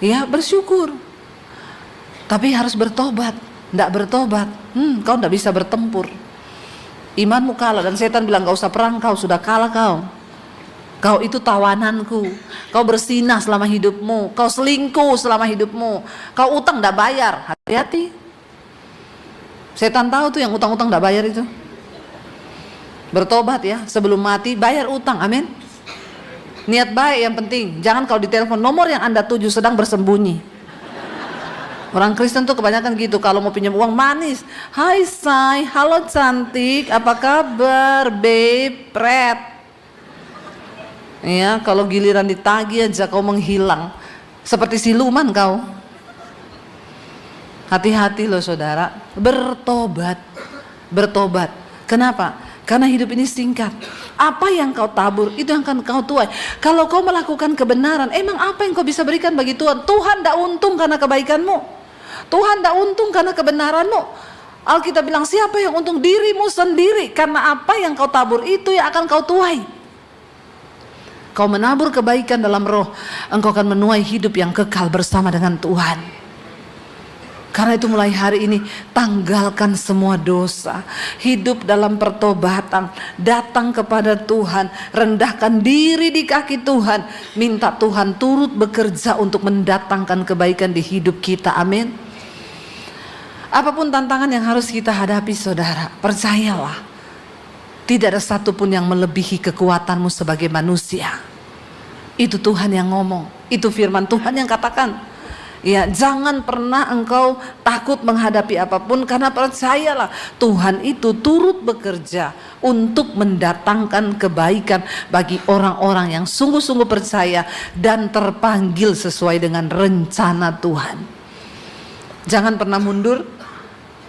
Ya, bersyukur. Tapi harus bertobat. Nggak bertobat, kau nggak bisa bertempur. Imanmu kalah, dan setan bilang, gak usah perang, kau sudah kalah kau. Kau itu tawananku, kau bersinah selama hidupmu, kau selingkuh selama hidupmu, kau utang tidak bayar. Hati-hati. Setan tahu tuh yang utang-utang tidak bayar itu. Bertobat ya, sebelum mati bayar utang, amin. Niat baik yang penting. Jangan kalau ditelepon nomor yang Anda tuju sedang bersembunyi. Orang Kristen tuh kebanyakan gitu, kalau mau pinjam uang manis. Hai say, halo cantik, apa kabar babe, pret. Ya, kalau giliran ditagih aja kau menghilang seperti siluman kau. Hati-hati loh saudara, bertobat. Bertobat. Kenapa? Karena hidup ini singkat. Apa yang kau tabur itu yang akan kau tuai. Kalau kau melakukan kebenaran, emang apa yang kau bisa berikan bagi Tuhan? Tuhan tidak untung karena kebaikanmu. Tuhan tidak untung karena kebenaranmu. Alkitab bilang siapa yang untung? Dirimu sendiri. Karena apa yang kau tabur itu yang akan kau tuai. Kau menabur kebaikan dalam roh, engkau akan menuai hidup yang kekal bersama dengan Tuhan. Karena itu mulai hari ini tanggalkan semua dosa, hidup dalam pertobatan, datang kepada Tuhan, rendahkan diri di kaki Tuhan, minta Tuhan turut bekerja untuk mendatangkan kebaikan di hidup kita, amin. Apapun tantangan yang harus kita hadapi saudara, percayalah, tidak ada satupun yang melebihi kekuatanmu sebagai manusia. Itu Tuhan yang ngomong, itu firman Tuhan yang katakan. Ya, jangan pernah engkau takut menghadapi apapun, karena percayalah Tuhan itu turut bekerja untuk mendatangkan kebaikan bagi orang-orang yang sungguh-sungguh percaya dan terpanggil sesuai dengan rencana Tuhan. Jangan pernah mundur.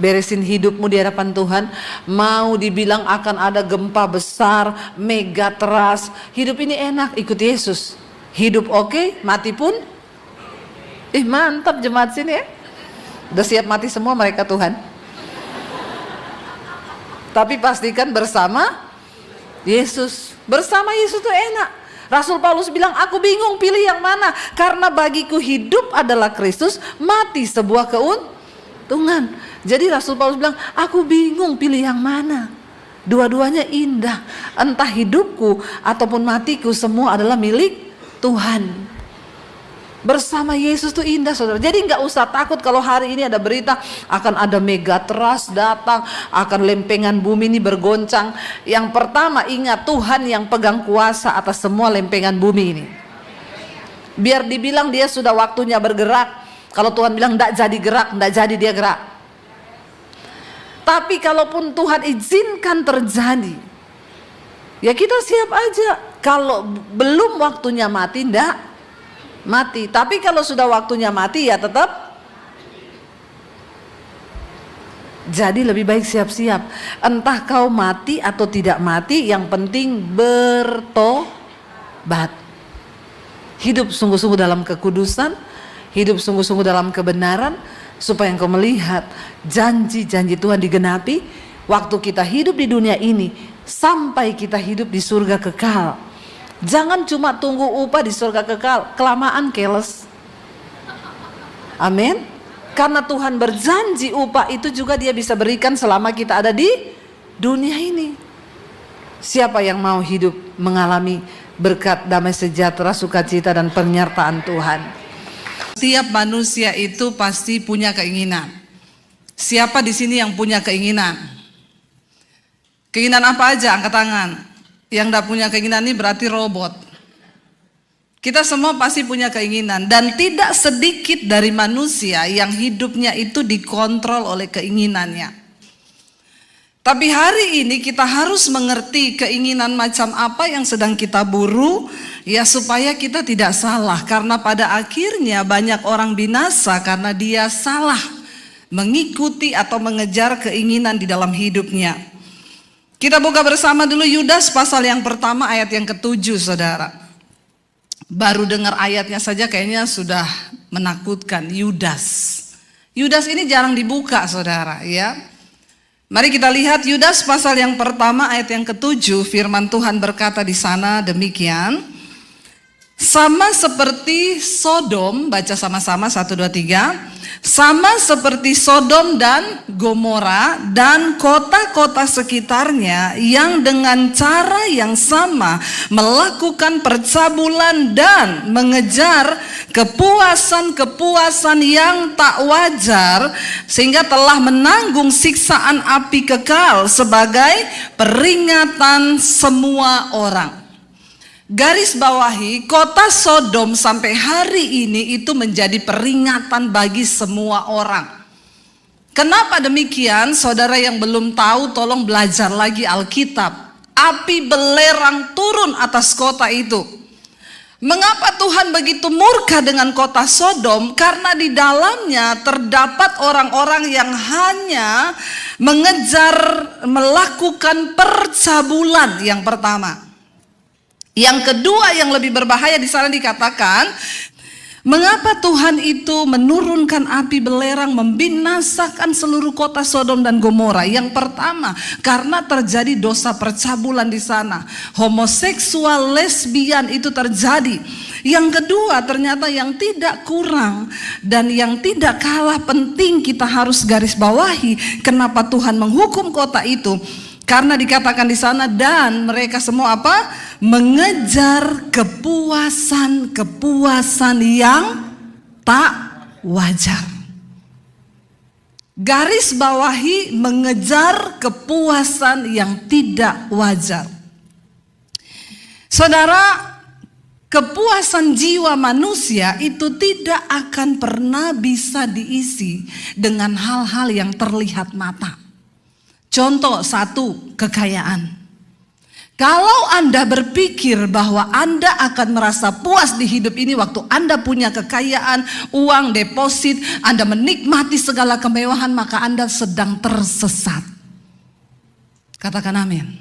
Beresin hidupmu di hadapan Tuhan. Mau dibilang akan ada gempa besar, mega teras, hidup ini enak, ikut Yesus. Hidup oke, mati pun mantap jemaat sini ya. Udah siap mati semua mereka Tuhan. Tapi pastikan bersama Yesus. Bersama Yesus itu enak. Rasul Paulus bilang, aku bingung pilih yang mana, karena bagiku hidup adalah Kristus, mati sebuah keuntungan. Jadi Rasul Paulus bilang, aku bingung pilih yang mana. Dua-duanya indah. Entah hidupku ataupun matiku, semua adalah milik Tuhan. Bersama Yesus tuh indah saudara. Jadi nggak usah takut kalau hari ini ada berita akan ada mega trust datang, akan lempengan bumi ini bergoncang. Yang pertama ingat, Tuhan yang pegang kuasa atas semua lempengan bumi ini. Biar dibilang dia sudah waktunya bergerak. Kalau Tuhan bilang nggak jadi gerak, nggak jadi dia gerak. Tapi kalaupun Tuhan izinkan terjadi, ya kita siap aja. Kalau belum waktunya mati, ndak mati. Tapi kalau sudah waktunya mati, ya tetap. Jadi lebih baik siap-siap. Entah kau mati atau tidak mati, yang penting bertobat. Hidup sungguh-sungguh dalam kekudusan, hidup sungguh-sungguh dalam kebenaran, supaya engkau melihat janji-janji Tuhan digenapi waktu kita hidup di dunia ini sampai kita hidup di surga kekal. Jangan cuma tunggu upah di surga kekal, kelamaan keles. Amin. Karena Tuhan berjanji upah itu juga dia bisa berikan selama kita ada di dunia ini. Siapa yang mau hidup mengalami berkat damai sejahtera, sukacita dan penyertaan Tuhan? Setiap manusia itu pasti punya keinginan. Siapa di sini yang punya keinginan? Keinginan apa aja? Angkat tangan. Yang tidak punya keinginan ini berarti robot. Kita semua pasti punya keinginan, dan tidak sedikit dari manusia yang hidupnya itu dikontrol oleh keinginannya. Tapi hari ini kita harus mengerti keinginan macam apa yang sedang kita buru, ya, supaya kita tidak salah. Karena pada akhirnya banyak orang binasa karena dia salah mengikuti atau mengejar keinginan di dalam hidupnya. Kita buka bersama dulu Yudas pasal yang pertama ayat yang ke-7 saudara. Baru dengar ayatnya saja kayaknya sudah menakutkan. Yudas ini jarang dibuka saudara ya. Mari kita lihat Yudas pasal yang pertama ayat yang ke-7. Firman Tuhan berkata di sana demikian. Sama seperti Sodom, baca sama-sama 1, 2, 3. Sama seperti Sodom dan Gomora dan kota-kota sekitarnya yang dengan cara yang sama melakukan percabulan dan mengejar kepuasan-kepuasan yang tak wajar, sehingga telah menanggung siksaan api kekal sebagai peringatan semua orang. Garis bawahi, kota Sodom sampai hari ini itu menjadi peringatan bagi semua orang. Kenapa demikian? Saudara yang belum tahu, tolong belajar lagi Alkitab. Api belerang turun atas kota itu. Mengapa Tuhan begitu murka dengan kota Sodom? Karena di dalamnya terdapat orang-orang yang hanya mengejar melakukan percabulan yang pertama. Yang kedua yang lebih berbahaya di sana dikatakan, mengapa Tuhan itu menurunkan api belerang membinasakan seluruh kota Sodom dan Gomora? Yang pertama, karena terjadi dosa percabulan di sana. Homoseksual, lesbian itu terjadi. Yang kedua, ternyata yang tidak kurang dan yang tidak kalah penting kita harus garis bawahi, kenapa Tuhan menghukum kota itu? Karena dikatakan di sana, dan mereka semua apa? Mengejar kepuasan-kepuasan yang tak wajar. Garis bawahi, mengejar kepuasan yang tidak wajar. Saudara, kepuasan jiwa manusia itu tidak akan pernah bisa diisi dengan hal-hal yang terlihat mata. Contoh satu, kekayaan. Kalau Anda berpikir bahwa Anda akan merasa puas di hidup ini waktu Anda punya kekayaan, uang, deposit, Anda menikmati segala kemewahan, maka Anda sedang tersesat. Katakan amin.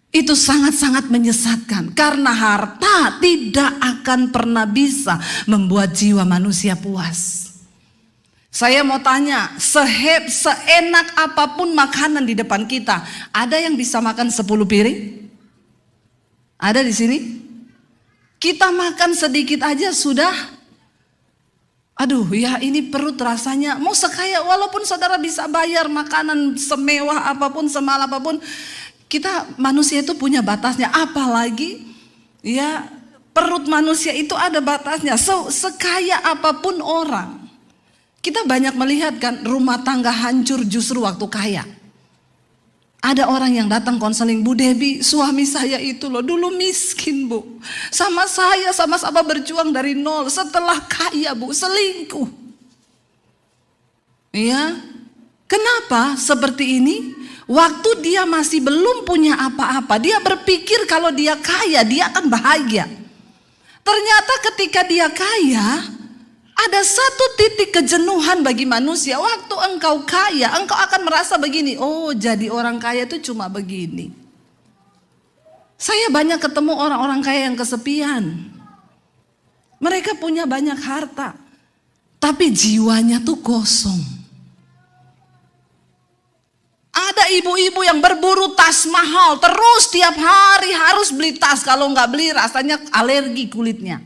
Itu sangat-sangat menyesatkan, karena harta tidak akan pernah bisa membuat jiwa manusia puas. Saya mau tanya, seenak apapun makanan di depan kita, ada yang bisa makan 10 piring? Ada di sini? Kita makan sedikit aja sudah, aduh ya ini perut rasanya, mau sekaya walaupun saudara bisa bayar makanan semewah apapun, semahal apapun, kita manusia itu punya batasnya. Apalagi ya perut manusia itu ada batasnya. Sekaya apapun orang, kita banyak melihat kan rumah tangga hancur justru waktu kaya. Ada orang yang datang konseling, Bu Debbie, suami saya itu loh dulu miskin Bu, sama saya sama-sama berjuang dari nol, setelah kaya Bu selingkuh. Iya, kenapa seperti ini? Waktu dia masih belum punya apa-apa, dia berpikir kalau dia kaya dia akan bahagia. Ternyata ketika dia kaya, ada satu titik kejenuhan bagi manusia. Waktu engkau kaya, engkau akan merasa begini, oh jadi orang kaya itu cuma begini. Saya banyak ketemu orang-orang kaya yang kesepian. Mereka punya banyak harta, tapi jiwanya tuh kosong. Ada ibu-ibu yang berburu tas mahal, terus tiap hari harus beli tas. Kalau nggak beli rasanya alergi kulitnya.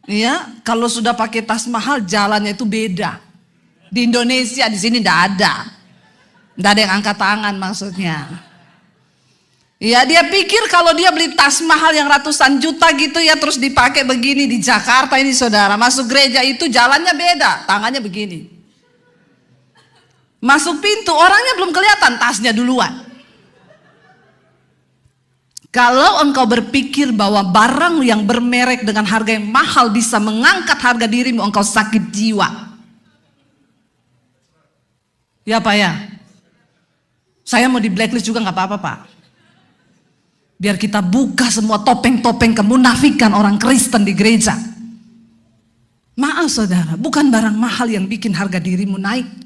Ya, kalau sudah pakai tas mahal jalannya itu beda. Di Indonesia, di sini enggak ada. Enggak ada yang angkat tangan maksudnya. Ya, dia pikir kalau dia beli tas mahal yang ratusan juta gitu ya terus dipakai begini di Jakarta ini saudara. Masuk gereja itu jalannya beda, tangannya begini. Masuk pintu orangnya belum kelihatan, tasnya duluan. Kalau engkau berpikir bahwa barang yang bermerek dengan harga yang mahal bisa mengangkat harga dirimu, engkau sakit jiwa. Ya Pak ya? Saya mau di blacklist juga gak apa-apa Pak. Biar kita buka semua topeng-topeng kemunafikan orang Kristen di gereja. Maaf saudara, bukan barang mahal yang bikin harga dirimu naik.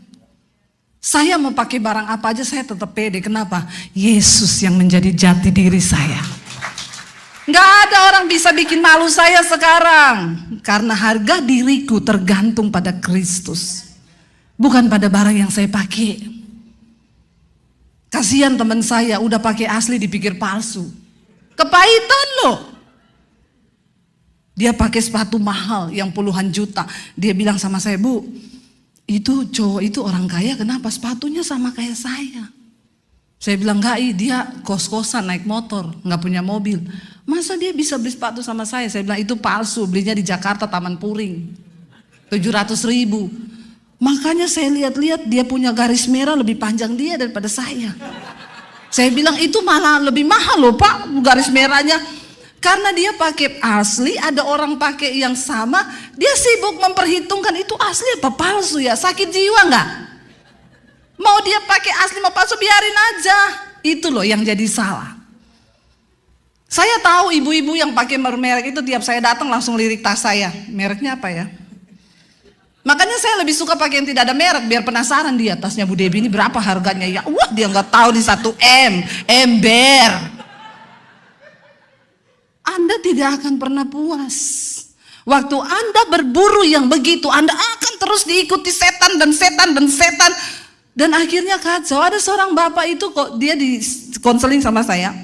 Saya mau pakai barang apa aja saya tetap pede. Kenapa? Yesus yang menjadi jati diri saya. Gak ada orang bisa bikin malu saya sekarang. Karena harga diriku tergantung pada Kristus, bukan pada barang yang saya pakai. Kasihan teman saya udah pakai asli dipikir palsu. Kepahitan loh. Dia pakai sepatu mahal yang puluhan juta. Dia bilang sama saya, Bu, itu cowok itu orang kaya, kenapa sepatunya sama kayak saya? Saya bilang, enggak, dia kos-kosan naik motor, nggak punya mobil. Masa dia bisa beli sepatu sama saya? Saya bilang, itu palsu, belinya di Jakarta Taman Puring. 700.000. Makanya saya lihat-lihat dia punya garis merah lebih panjang dia daripada saya. Saya bilang, itu malah lebih mahal loh Pak garis merahnya. Karena dia pakai asli, ada orang pakai yang sama, dia sibuk memperhitungkan itu asli apa palsu ya, sakit jiwa nggak? Mau dia pakai asli mau palsu biarin aja, itu loh yang jadi salah. Saya tahu ibu-ibu yang pakai merek itu tiap saya datang langsung lirik tas saya, mereknya apa ya? Makanya saya lebih suka pakai yang tidak ada merek biar penasaran dia tasnya Bu Debbie ini berapa harganya ya, wah dia nggak tahu di 1 M, ember. Anda tidak akan pernah puas. Waktu Anda berburu yang begitu, Anda akan terus diikuti setan dan setan dan setan. Dan akhirnya kacau. Ada seorang bapak itu kok dia di konseling sama saya.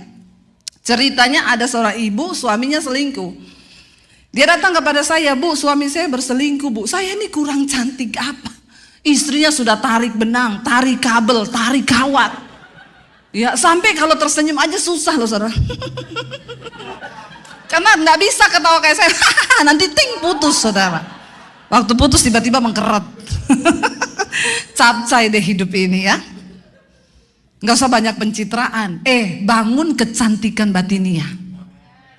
Ceritanya ada seorang ibu, suaminya selingkuh. Dia datang kepada saya, Bu, suami saya berselingkuh, Bu. Saya ini kurang cantik apa? Istrinya sudah tarik benang, tarik kabel, tarik kawat. Ya, sampai kalau tersenyum aja susah loh, saudara. Karena nggak bisa ketawa kayak saya, nanti ting putus saudara. Waktu putus tiba-tiba mengkeret. Capcay deh hidup ini ya. Nggak usah banyak pencitraan. Bangun kecantikan batinia.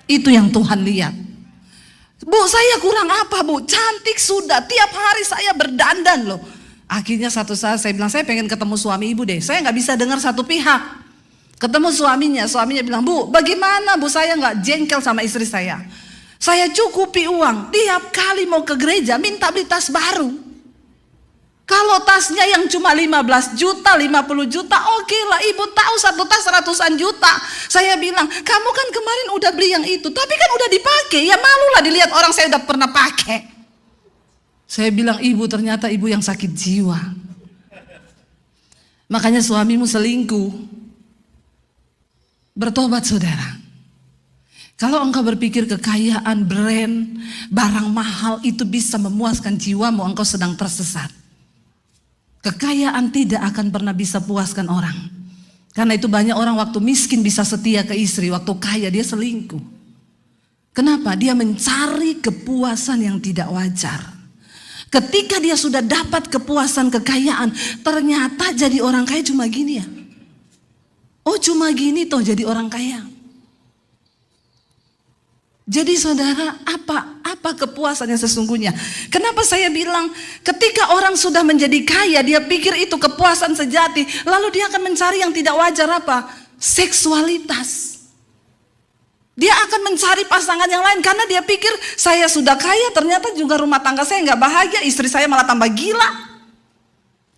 Itu yang Tuhan lihat. Bu, saya kurang apa Bu? Cantik sudah. Tiap hari saya berdandan loh. Akhirnya satu saat saya bilang, saya pengen ketemu suami ibu deh. Saya nggak bisa dengar satu pihak. Ketemu suaminya bilang, Bu, bagaimana Bu saya nggak jengkel sama istri saya? Saya cukupi uang, tiap kali mau ke gereja minta beli tas baru. Kalau tasnya yang cuma 15 juta, 50 juta, oke lah, ibu tahu satu tas ratusan juta. Saya bilang, kamu kan kemarin udah beli yang itu, tapi kan udah dipakai, ya malulah dilihat orang saya udah pernah pakai. Saya bilang, ibu ternyata ibu yang sakit jiwa. Makanya suamimu selingkuh. Bertobat saudara. Kalau engkau berpikir kekayaan, brand, barang mahal itu bisa memuaskan jiwamu, engkau sedang tersesat. Kekayaan tidak akan pernah bisa puaskan orang. Karena itu banyak orang waktu miskin bisa setia ke istri, waktu kaya dia selingkuh. Kenapa? Dia mencari kepuasan yang tidak wajar. Ketika dia sudah dapat kepuasan kekayaan, ternyata jadi orang kaya cuma gini ya. Oh cuma gini toh jadi orang kaya. Jadi saudara, apa kepuasan yang sesungguhnya? Kenapa saya bilang ketika orang sudah menjadi kaya, dia pikir itu kepuasan sejati, lalu dia akan mencari yang tidak wajar apa? Seksualitas. Dia akan mencari pasangan yang lain karena dia pikir saya sudah kaya, ternyata juga rumah tangga saya nggak bahagia, istri saya malah tambah gila.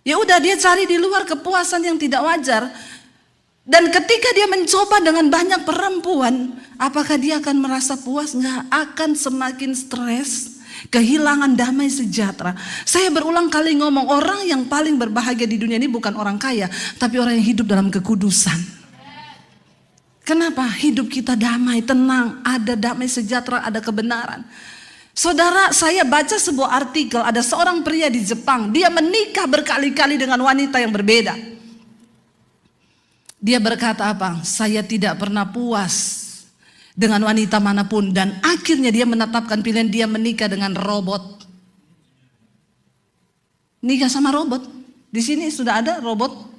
Ya udah dia cari di luar kepuasan yang tidak wajar. Dan ketika dia mencoba dengan banyak perempuan, apakah dia akan merasa puas? Nggak, akan semakin stres, kehilangan damai sejahtera. Saya berulang kali ngomong, orang yang paling berbahagia di dunia ini bukan orang kaya, tapi orang yang hidup dalam kekudusan. Kenapa? Hidup kita damai, tenang, ada damai sejahtera, ada kebenaran. Saudara, saya baca sebuah artikel, ada seorang pria di Jepang, dia menikah berkali-kali dengan wanita yang berbeda. Dia berkata apa? Saya tidak pernah puas dengan wanita manapun, dan akhirnya dia menetapkan pilihan dia menikah dengan robot. Nikah sama robot. Di sini sudah ada robot.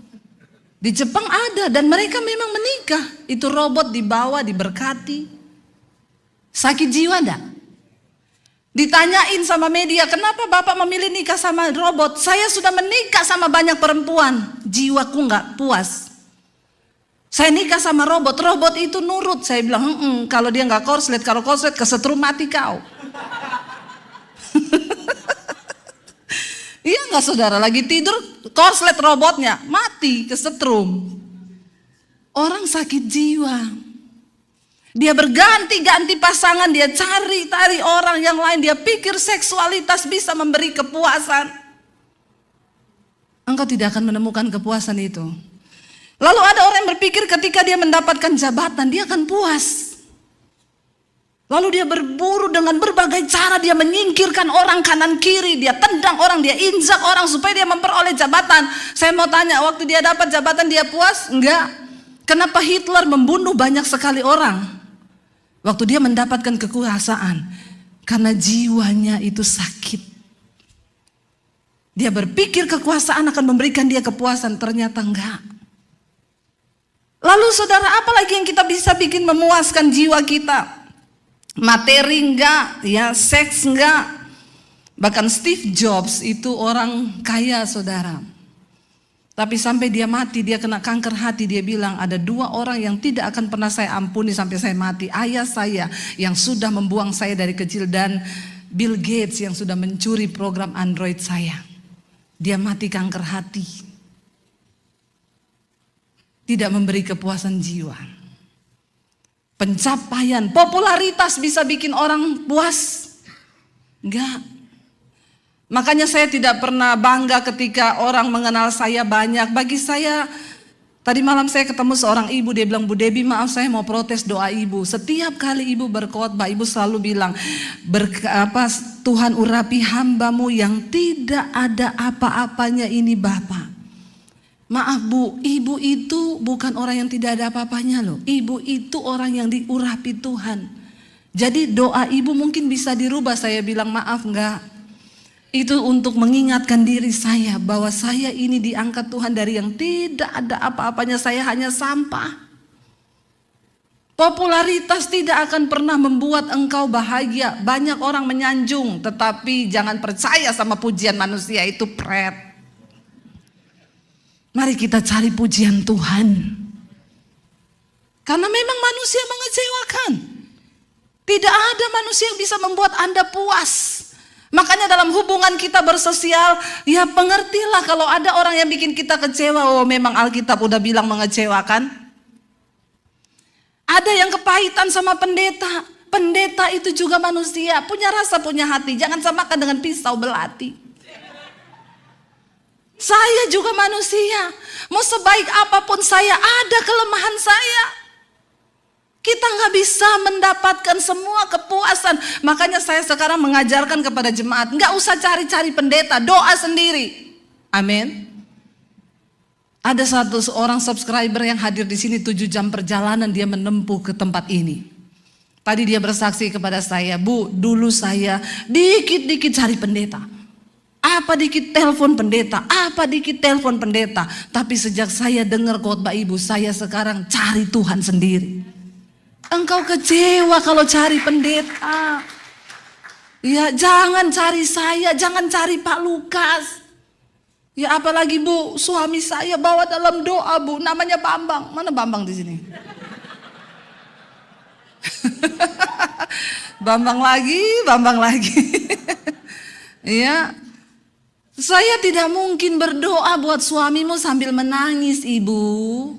Di Jepang ada, dan mereka memang menikah. Itu robot dibawa, diberkati. Sakit jiwa enggak? Ditanyain sama media, kenapa Bapak memilih nikah sama robot? Saya sudah menikah sama banyak perempuan, jiwaku enggak puas. Saya nikah sama robot, robot itu nurut. Saya bilang, kalau dia nggak korslet, kalau korslet kesetrum mati kau. Iya nggak saudara, lagi tidur korslet robotnya, mati kesetrum. Orang sakit jiwa. Dia berganti-ganti pasangan, dia cari orang yang lain, dia pikir seksualitas bisa memberi kepuasan. Engkau tidak akan menemukan kepuasan itu. Lalu ada orang yang berpikir ketika dia mendapatkan jabatan, dia akan puas. Lalu dia berburu dengan berbagai cara, dia menyingkirkan orang kanan kiri, dia tendang orang, dia injak orang supaya dia memperoleh jabatan. Saya mau tanya, waktu dia dapat jabatan dia puas? Enggak. Kenapa Hitler membunuh banyak sekali orang? Waktu dia mendapatkan kekuasaan, karena jiwanya itu sakit. Dia berpikir kekuasaan akan memberikan dia kepuasan, ternyata enggak. Lalu saudara, apa lagi yang kita bisa bikin memuaskan jiwa kita? Materi enggak, ya seks enggak. Bahkan Steve Jobs itu orang kaya saudara. Tapi sampai dia mati, dia kena kanker hati, dia bilang ada 2 orang yang tidak akan pernah saya ampuni sampai saya mati. Ayah saya yang sudah membuang saya dari kecil dan Bill Gates yang sudah mencuri program Android saya. Dia mati kanker hati. Tidak memberi kepuasan jiwa. Pencapaian, popularitas bisa bikin orang puas? Enggak. Makanya saya tidak pernah bangga ketika orang mengenal saya banyak. Bagi saya, tadi malam saya ketemu seorang ibu, dia bilang, Bu Debbie maaf saya mau protes doa ibu. Setiap kali ibu berkhotbah, ibu selalu bilang, Tuhan urapi hambamu yang tidak ada apa-apanya ini Bapa. Maaf Bu, ibu itu bukan orang yang tidak ada apa-apanya loh. Ibu itu orang yang diurapi Tuhan. Jadi doa ibu mungkin bisa dirubah. Saya bilang maaf enggak. Itu untuk mengingatkan diri saya bahwa saya ini diangkat Tuhan dari yang tidak ada apa-apanya. Saya hanya sampah. Popularitas tidak akan pernah membuat engkau bahagia. Banyak orang menyanjung, tetapi jangan percaya sama pujian manusia, itu pret. Mari kita cari pujian Tuhan. Karena memang manusia mengecewakan. Tidak ada manusia yang bisa membuat Anda puas. Makanya dalam hubungan kita bersosial, ya pengertilah kalau ada orang yang bikin kita kecewa. Oh memang Alkitab udah bilang mengecewakan. Ada yang kepahitan sama pendeta. Pendeta itu juga manusia, punya rasa, punya hati. Jangan samakan dengan pisau belati. Saya juga manusia. Mau sebaik apapun saya, ada kelemahan saya. Kita nggak bisa mendapatkan semua kepuasan. Makanya saya sekarang mengajarkan kepada jemaat, nggak usah cari-cari pendeta, doa sendiri. Amin. Ada seorang subscriber yang hadir di sini 7 jam perjalanan dia menempuh ke tempat ini. Tadi dia bersaksi kepada saya, Bu, dulu saya dikit-dikit cari pendeta. Apa dikit telepon pendeta, apa dikit telepon pendeta. Tapi sejak saya dengar khotbah ibu, saya sekarang cari Tuhan sendiri. Engkau kecewa kalau cari pendeta. Ya jangan cari saya, jangan cari Pak Lukas. Ya apalagi Bu, suami saya bawa dalam doa Bu, namanya Bambang. Mana Bambang di sini? Bambang lagi. Ya. Saya tidak mungkin berdoa buat suamimu sambil menangis ibu.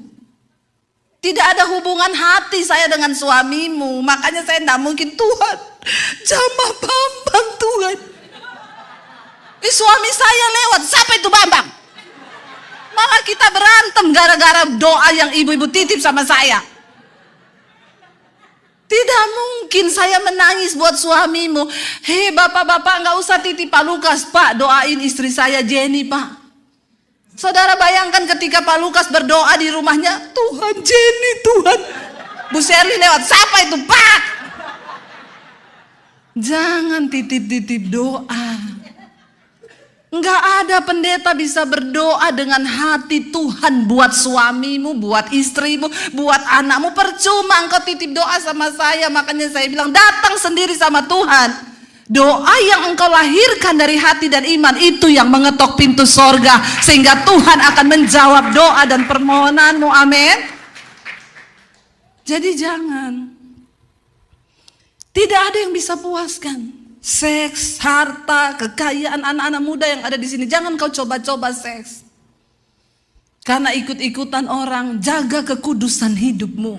Tidak ada hubungan hati saya dengan suamimu. Makanya saya tidak mungkin, Tuhan jamah Bambang Tuhan. Suami saya lewat, siapa itu Bambang? Malah kita berantem gara-gara doa yang ibu-ibu titip sama saya. Tidak mungkin saya menangis buat suamimu. Hei bapak-bapak gak usah titip Pak Lukas. Pak doain istri saya Jenny Pak. Saudara bayangkan ketika Pak Lukas berdoa di rumahnya. Tuhan Jenny Tuhan. Bu Sherly lewat. Siapa itu Pak? Jangan titip-titip doa. Enggak ada pendeta bisa berdoa dengan hati Tuhan buat suamimu, buat istrimu, buat anakmu. Percuma engkau titip doa sama saya. Makanya saya bilang datang sendiri sama Tuhan. Doa yang engkau lahirkan dari hati dan iman itu yang mengetok pintu sorga. Sehingga Tuhan akan menjawab doa dan permohonanmu. Amin. Jadi jangan. Tidak ada yang bisa puaskan. Seks, harta, kekayaan anak-anak muda yang ada di sini. Jangan kau coba-coba seks. Karena ikut-ikutan orang, jaga kekudusan hidupmu.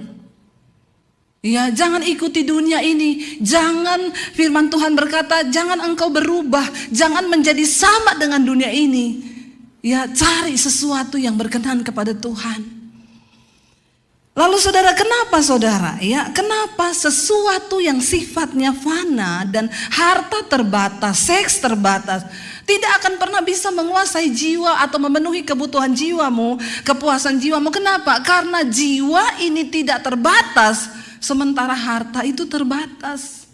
Ya, jangan ikuti dunia ini. Jangan, firman Tuhan berkata, jangan engkau berubah, jangan menjadi sama dengan dunia ini. Ya, cari sesuatu yang berkenan kepada Tuhan. Lalu saudara, kenapa saudara? Ya, kenapa sesuatu yang sifatnya fana dan harta terbatas, seks terbatas, tidak akan pernah bisa menguasai jiwa atau memenuhi kebutuhan jiwamu, kepuasan jiwamu. Kenapa? Karena jiwa ini tidak terbatas, sementara harta itu terbatas.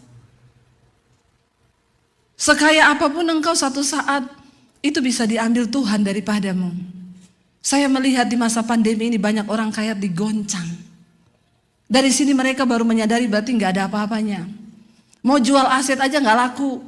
Sekaya apapun engkau, satu saat itu bisa diambil Tuhan daripadamu. Saya melihat di masa pandemi ini banyak orang kaya digoncang. Dari sini mereka baru menyadari berarti nggak ada apa-apanya. Mau jual aset aja nggak laku.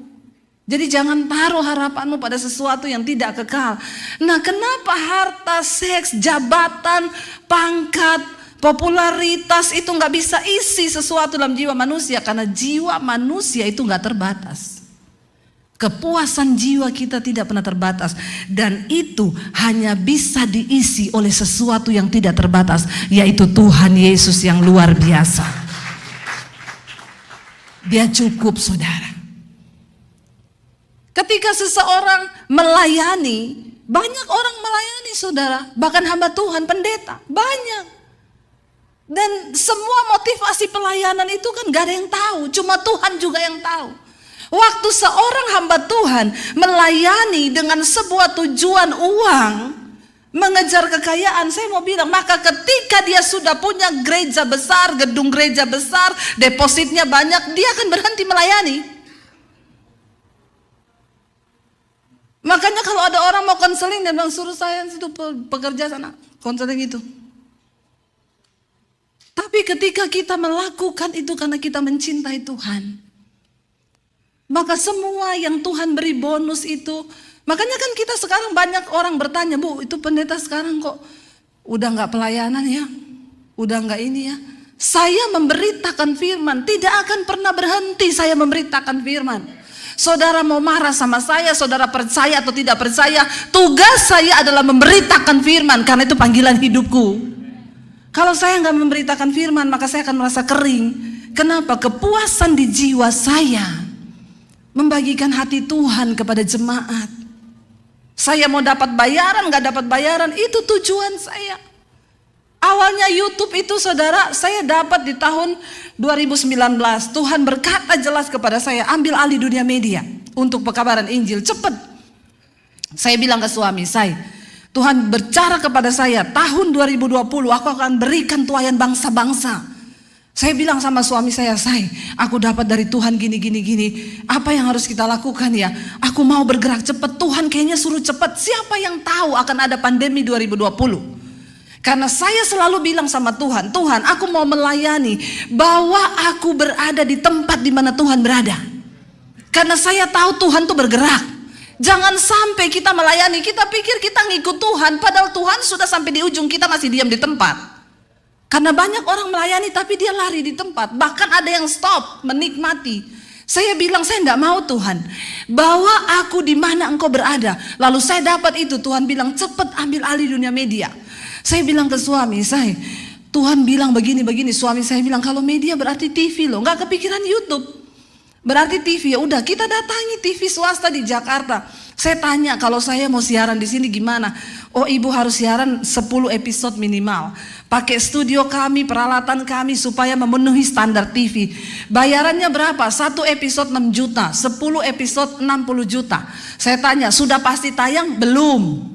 Jadi jangan taruh harapanmu pada sesuatu yang tidak kekal. Nah, kenapa harta, seks, jabatan, pangkat, popularitas itu nggak bisa isi sesuatu dalam jiwa manusia? Karena jiwa manusia itu nggak terbatas. Kepuasan jiwa kita tidak pernah terbatas, dan itu hanya bisa diisi oleh sesuatu yang tidak terbatas, yaitu Tuhan Yesus yang luar biasa. Dia cukup, saudara. Ketika seseorang melayani, banyak orang melayani, saudara, bahkan hamba Tuhan, pendeta, banyak. Dan semua motivasi pelayanan itu kan gak ada yang tahu, cuma Tuhan juga yang tahu. Waktu seorang hamba Tuhan melayani dengan sebuah tujuan uang, mengejar kekayaan, saya mau bilang, maka ketika dia sudah punya gereja besar, gedung gereja besar, depositnya banyak, dia akan berhenti melayani. Makanya kalau ada orang mau konseling, dia bilang, suruh saya itu pekerja sana, konseling itu. Tapi ketika kita melakukan itu karena kita mencintai Tuhan, maka semua yang Tuhan beri bonus itu, makanya kan kita sekarang banyak orang bertanya, Bu, itu pendeta sekarang kok udah gak pelayanan ya, udah gak ini ya. Saya memberitakan firman, tidak akan pernah berhenti saya memberitakan firman. Saudara mau marah sama saya, saudara percaya atau tidak percaya, tugas saya adalah memberitakan firman, karena itu panggilan hidupku. Kalau saya gak memberitakan firman, maka saya akan merasa kering. Kenapa? Kepuasan di jiwa saya membagikan hati Tuhan kepada jemaat. Saya mau dapat bayaran, gak dapat bayaran, itu tujuan saya. Awalnya YouTube itu, saudara, saya dapat di tahun 2019. Tuhan berkata jelas kepada saya, ambil alih dunia media untuk pekabaran Injil, cepet. Saya bilang ke suami saya, Tuhan bercara kepada saya, tahun 2020 aku akan berikan tuaian bangsa-bangsa. Saya bilang sama suami saya, aku dapat dari Tuhan gini. Apa yang harus kita lakukan ya? Aku mau bergerak cepat. Tuhan kayaknya suruh cepat. Siapa yang tahu akan ada pandemi 2020? Karena saya selalu bilang sama Tuhan, Tuhan, aku mau melayani bahwa aku berada di tempat di mana Tuhan berada. Karena saya tahu Tuhan tuh bergerak. Jangan sampai kita melayani, kita pikir kita ngikut Tuhan, padahal Tuhan sudah sampai di ujung, kita masih diam di tempat. Karena banyak orang melayani tapi dia lari di tempat. Bahkan ada yang stop, menikmati. Saya bilang, saya tidak mau Tuhan, bawa aku di mana Engkau berada. Lalu saya dapat itu, Tuhan bilang cepat ambil alih dunia media. Saya bilang ke suami saya, Tuhan bilang begini. Suami saya bilang, kalau media berarti TV loh, nggak kepikiran YouTube. Berarti TV, ya udah kita datangi TV swasta di Jakarta. Saya tanya, kalau saya mau siaran di sini gimana? Oh, ibu harus siaran 10 episode minimal. Pakai studio kami, peralatan kami supaya memenuhi standar TV. Bayarannya berapa? 1 episode 6 juta, 10 episode 60 juta. Saya tanya, sudah pasti tayang? Belum.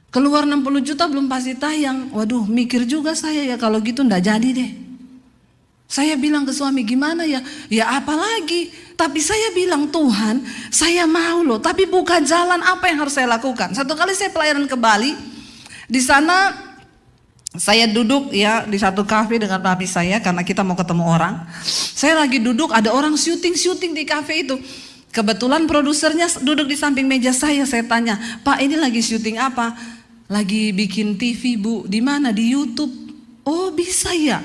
Keluar 60 juta belum pasti tayang. Waduh, mikir juga saya ya, kalau gitu ndak jadi deh. Saya bilang ke suami, gimana ya? Ya apalagi. Tapi saya bilang, Tuhan, saya mau loh, tapi buka jalan, apa yang harus saya lakukan? Satu kali saya pelayanan ke Bali. Di sana saya duduk ya di satu kafe dengan papi saya karena kita mau ketemu orang. Saya lagi duduk, ada orang syuting di kafe itu. Kebetulan produsernya duduk di samping meja saya. Saya tanya, Pak, ini lagi syuting apa? Lagi bikin TV, Bu. Di mana? Di YouTube. Oh, bisa ya?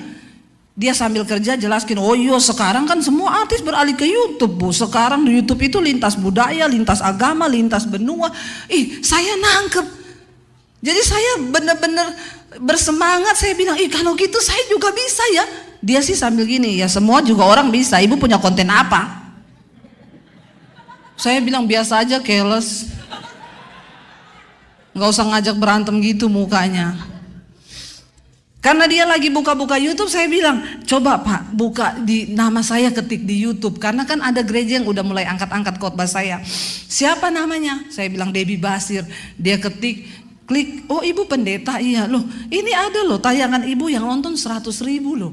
Dia sambil kerja jelaskin, oh iya sekarang kan semua artis beralih ke YouTube, Bu. Sekarang di YouTube itu lintas budaya, lintas agama, lintas benua. Saya nangkep. Jadi saya benar-benar bersemangat. Saya bilang, kalau gitu saya juga bisa ya. Dia sih sambil gini, ya semua juga orang bisa. Ibu punya konten apa? Saya bilang biasa aja, keles. Gak usah ngajak berantem gitu mukanya. Karena dia lagi buka-buka YouTube, saya bilang, coba Pak buka di nama saya, ketik di YouTube. Karena kan ada gereja yang udah mulai angkat-angkat khotbah saya. Siapa namanya? Saya bilang Debbie Basir. Dia ketik, klik, oh ibu pendeta, iya loh. Ini ada loh tayangan ibu yang nonton 100.000 loh.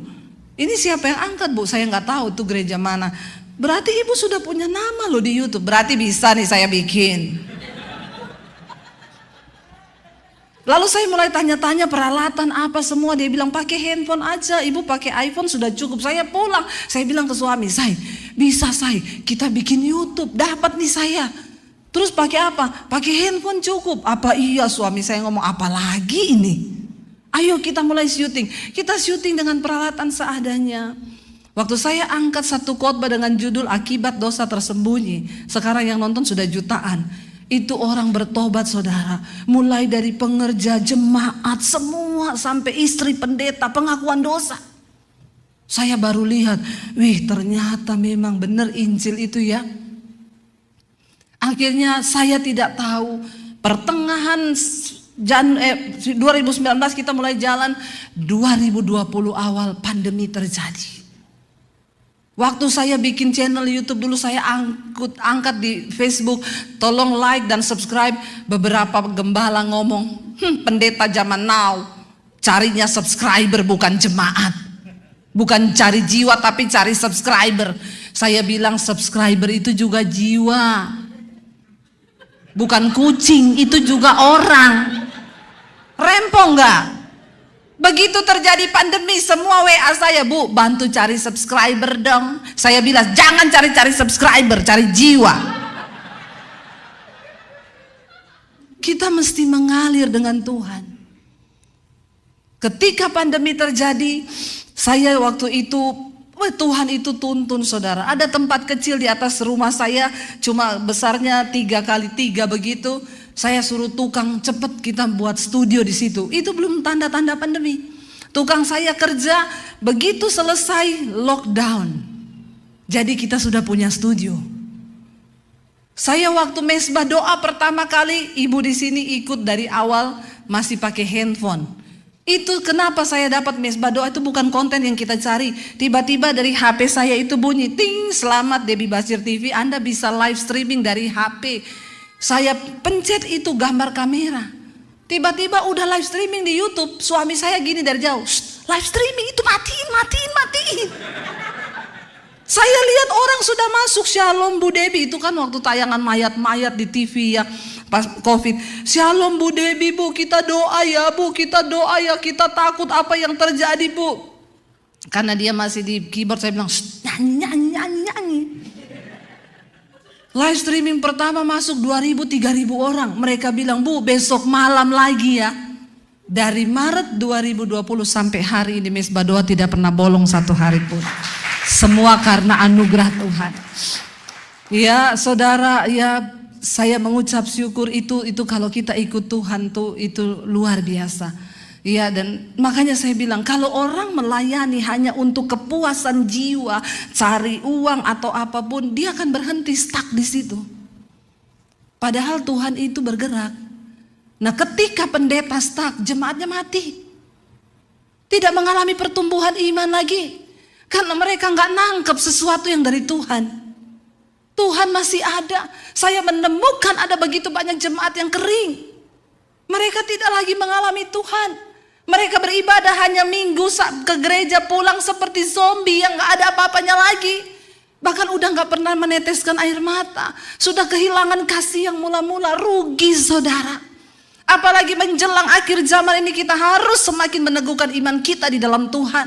Ini siapa yang angkat Bu? Saya nggak tahu tuh gereja mana. Berarti ibu sudah punya nama loh di YouTube. Berarti bisa nih saya bikin. Lalu saya mulai tanya-tanya peralatan apa semua. Dia bilang pakai handphone aja. Ibu pakai iPhone sudah cukup. Saya pulang. Saya bilang ke suami, bisa kita bikin YouTube. Dapat nih saya. Terus pakai apa? Pakai handphone cukup. Apa iya, suami saya ngomong, apa lagi ini? Ayo kita mulai syuting. Kita syuting dengan peralatan seadanya. Waktu saya angkat satu khotbah dengan judul Akibat Dosa Tersembunyi. Sekarang yang nonton sudah jutaan. Itu orang bertobat saudara. Mulai dari pengerja, jemaat, semua sampai istri pendeta, pengakuan dosa. Saya baru lihat, ternyata memang benar Injil itu ya. Akhirnya saya tidak tahu, pertengahan 2019 kita mulai jalan, 2020 awal pandemi terjadi. Waktu saya bikin channel YouTube dulu, saya angkat di Facebook, tolong like dan subscribe. Beberapa gembala ngomong, pendeta zaman now carinya subscriber bukan jemaat, bukan cari jiwa tapi cari subscriber. Saya bilang subscriber itu juga jiwa, bukan kucing, itu juga orang. Rempong nggak? Begitu terjadi pandemi, semua WA saya, Bu, bantu cari subscriber dong. Saya bilang, jangan cari-cari subscriber, cari jiwa. Kita mesti mengalir dengan Tuhan. Ketika pandemi terjadi, saya waktu itu, Tuhan itu tuntun saudara. Ada tempat kecil di atas rumah saya, cuma besarnya 3x3 begitu. Saya suruh tukang, cepet kita buat studio di situ. Itu belum tanda-tanda pandemi. Tukang saya kerja, begitu selesai lockdown. Jadi kita sudah punya studio. Saya waktu mesbah doa pertama kali, ibu di sini ikut dari awal masih pakai handphone. Itu kenapa saya dapat mesbah doa, itu bukan konten yang kita cari. Tiba-tiba dari HP saya itu bunyi, ting, selamat Debbie Basir TV, Anda bisa live streaming dari HP. Saya pencet itu gambar kamera. Tiba-tiba udah live streaming di YouTube. Suami saya gini dari jauh, live streaming itu matiin. Saya lihat orang sudah masuk, Shalom Bu Debbie. Itu kan waktu tayangan mayat-mayat di TV ya, pas COVID. Shalom Bu Debbie, Bu, kita doa ya Bu, kita doa ya, kita takut apa yang terjadi Bu. Karena dia masih di keyboard, saya bilang nyanyi. Live streaming pertama masuk 2.000-3.000 orang. Mereka bilang, Bu, besok malam lagi ya. Dari Maret 2020 sampai hari ini mesbah doa tidak pernah bolong satu hari pun. Semua karena anugerah Tuhan. Ya saudara, ya saya mengucap syukur itu kalau kita ikut Tuhan tuh itu luar biasa. Ya, dan makanya saya bilang, kalau orang melayani hanya untuk kepuasan jiwa, cari uang atau apapun, dia akan berhenti stuck di situ. Padahal Tuhan itu bergerak. Nah, ketika pendeta stuck, jemaatnya mati. Tidak mengalami pertumbuhan iman lagi. Karena mereka nggak nangkep sesuatu yang dari Tuhan. Tuhan masih ada. Saya menemukan ada begitu banyak jemaat yang kering. Mereka tidak lagi mengalami Tuhan. Mereka beribadah hanya minggu ke gereja, pulang seperti zombie yang gak ada apa-apanya lagi. Bahkan udah gak pernah meneteskan air mata. Sudah kehilangan kasih yang mula-mula, rugi saudara. Apalagi menjelang akhir zaman ini kita harus semakin meneguhkan iman kita di dalam Tuhan.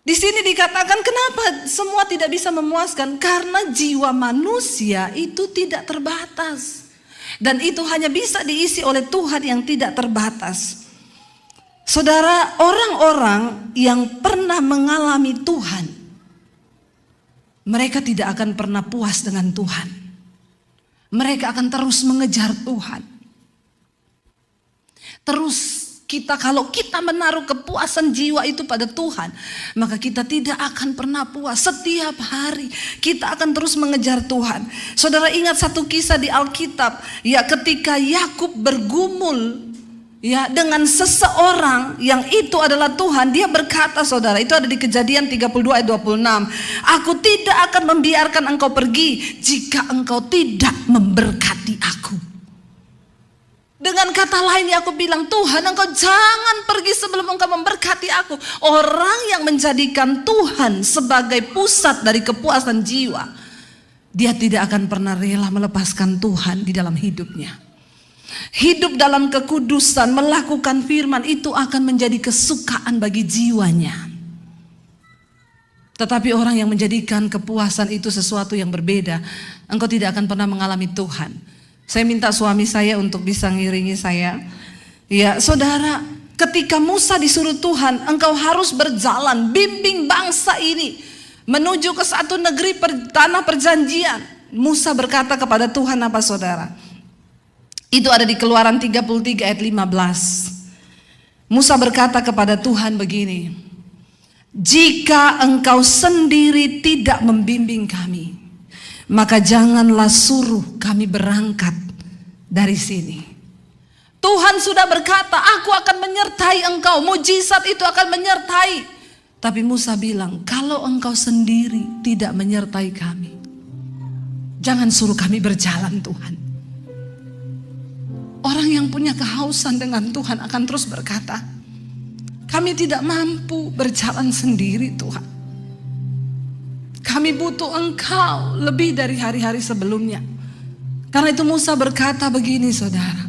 Di sini dikatakan kenapa semua tidak bisa memuaskan? Karena jiwa manusia itu tidak terbatas. Dan itu hanya bisa diisi oleh Tuhan yang tidak terbatas. Saudara, orang-orang yang pernah mengalami Tuhan, mereka tidak akan pernah puas dengan Tuhan. Mereka akan terus mengejar Tuhan. Terus kalau kita menaruh kepuasan jiwa itu pada Tuhan, maka kita tidak akan pernah puas. Setiap hari kita akan terus mengejar Tuhan. Saudara ingat satu kisah di Alkitab, ya ketika Yakub bergumul Ya, dengan seseorang yang itu adalah Tuhan, dia berkata saudara, itu ada di Kejadian 32 ayat 26. Aku tidak akan membiarkan engkau pergi jika engkau tidak memberkati aku. Dengan kata lain aku bilang, Tuhan engkau jangan pergi sebelum engkau memberkati aku. Orang yang menjadikan Tuhan sebagai pusat dari kepuasan jiwa, dia tidak akan pernah rela melepaskan Tuhan di dalam hidupnya. Hidup dalam kekudusan, melakukan firman itu akan menjadi kesukaan bagi jiwanya. Tetapi orang yang menjadikan kepuasan itu sesuatu yang berbeda, engkau tidak akan pernah mengalami Tuhan. Saya minta suami saya untuk bisa ngiringi saya. Ya, saudara, ketika Musa disuruh Tuhan, engkau harus berjalan, bimbing bangsa ini menuju ke satu negeri tanah perjanjian. Musa berkata kepada Tuhan apa saudara? Itu ada di Keluaran 33 ayat 15. Musa berkata kepada Tuhan begini, jika engkau sendiri tidak membimbing kami, maka janganlah suruh kami berangkat dari sini. Tuhan sudah berkata, aku akan menyertai engkau, mujizat itu akan menyertai. Tapi Musa bilang, kalau engkau sendiri tidak menyertai kami, jangan suruh kami berjalan Tuhan. Orang yang punya kehausan dengan Tuhan akan terus berkata, kami tidak mampu berjalan sendiri Tuhan. Kami butuh engkau lebih dari hari-hari sebelumnya. Karena itu Musa berkata begini saudara,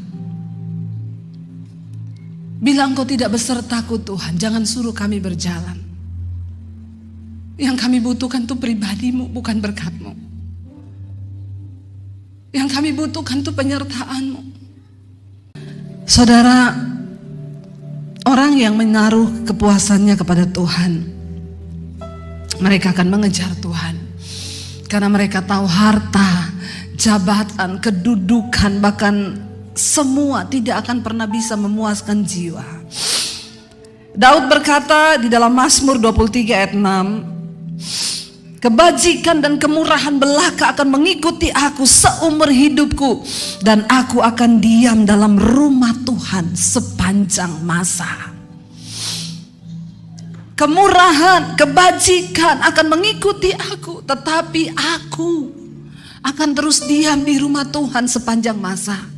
bila engkau tidak besertaku Tuhan, jangan suruh kami berjalan. Yang kami butuhkan itu pribadimu, bukan berkatmu. Yang kami butuhkan itu penyertaanmu. Saudara, orang yang menaruh kepuasannya kepada Tuhan, mereka akan mengejar Tuhan. Karena mereka tahu harta, jabatan, kedudukan, bahkan semua tidak akan pernah bisa memuaskan jiwa. Daud berkata di dalam Mazmur 23 ayat 6, kebajikan dan kemurahan belaka akan mengikuti aku seumur hidupku, dan aku akan diam dalam rumah Tuhan sepanjang masa. Kemurahan, kebajikan akan mengikuti aku, tetapi aku akan terus diam di rumah Tuhan sepanjang masa.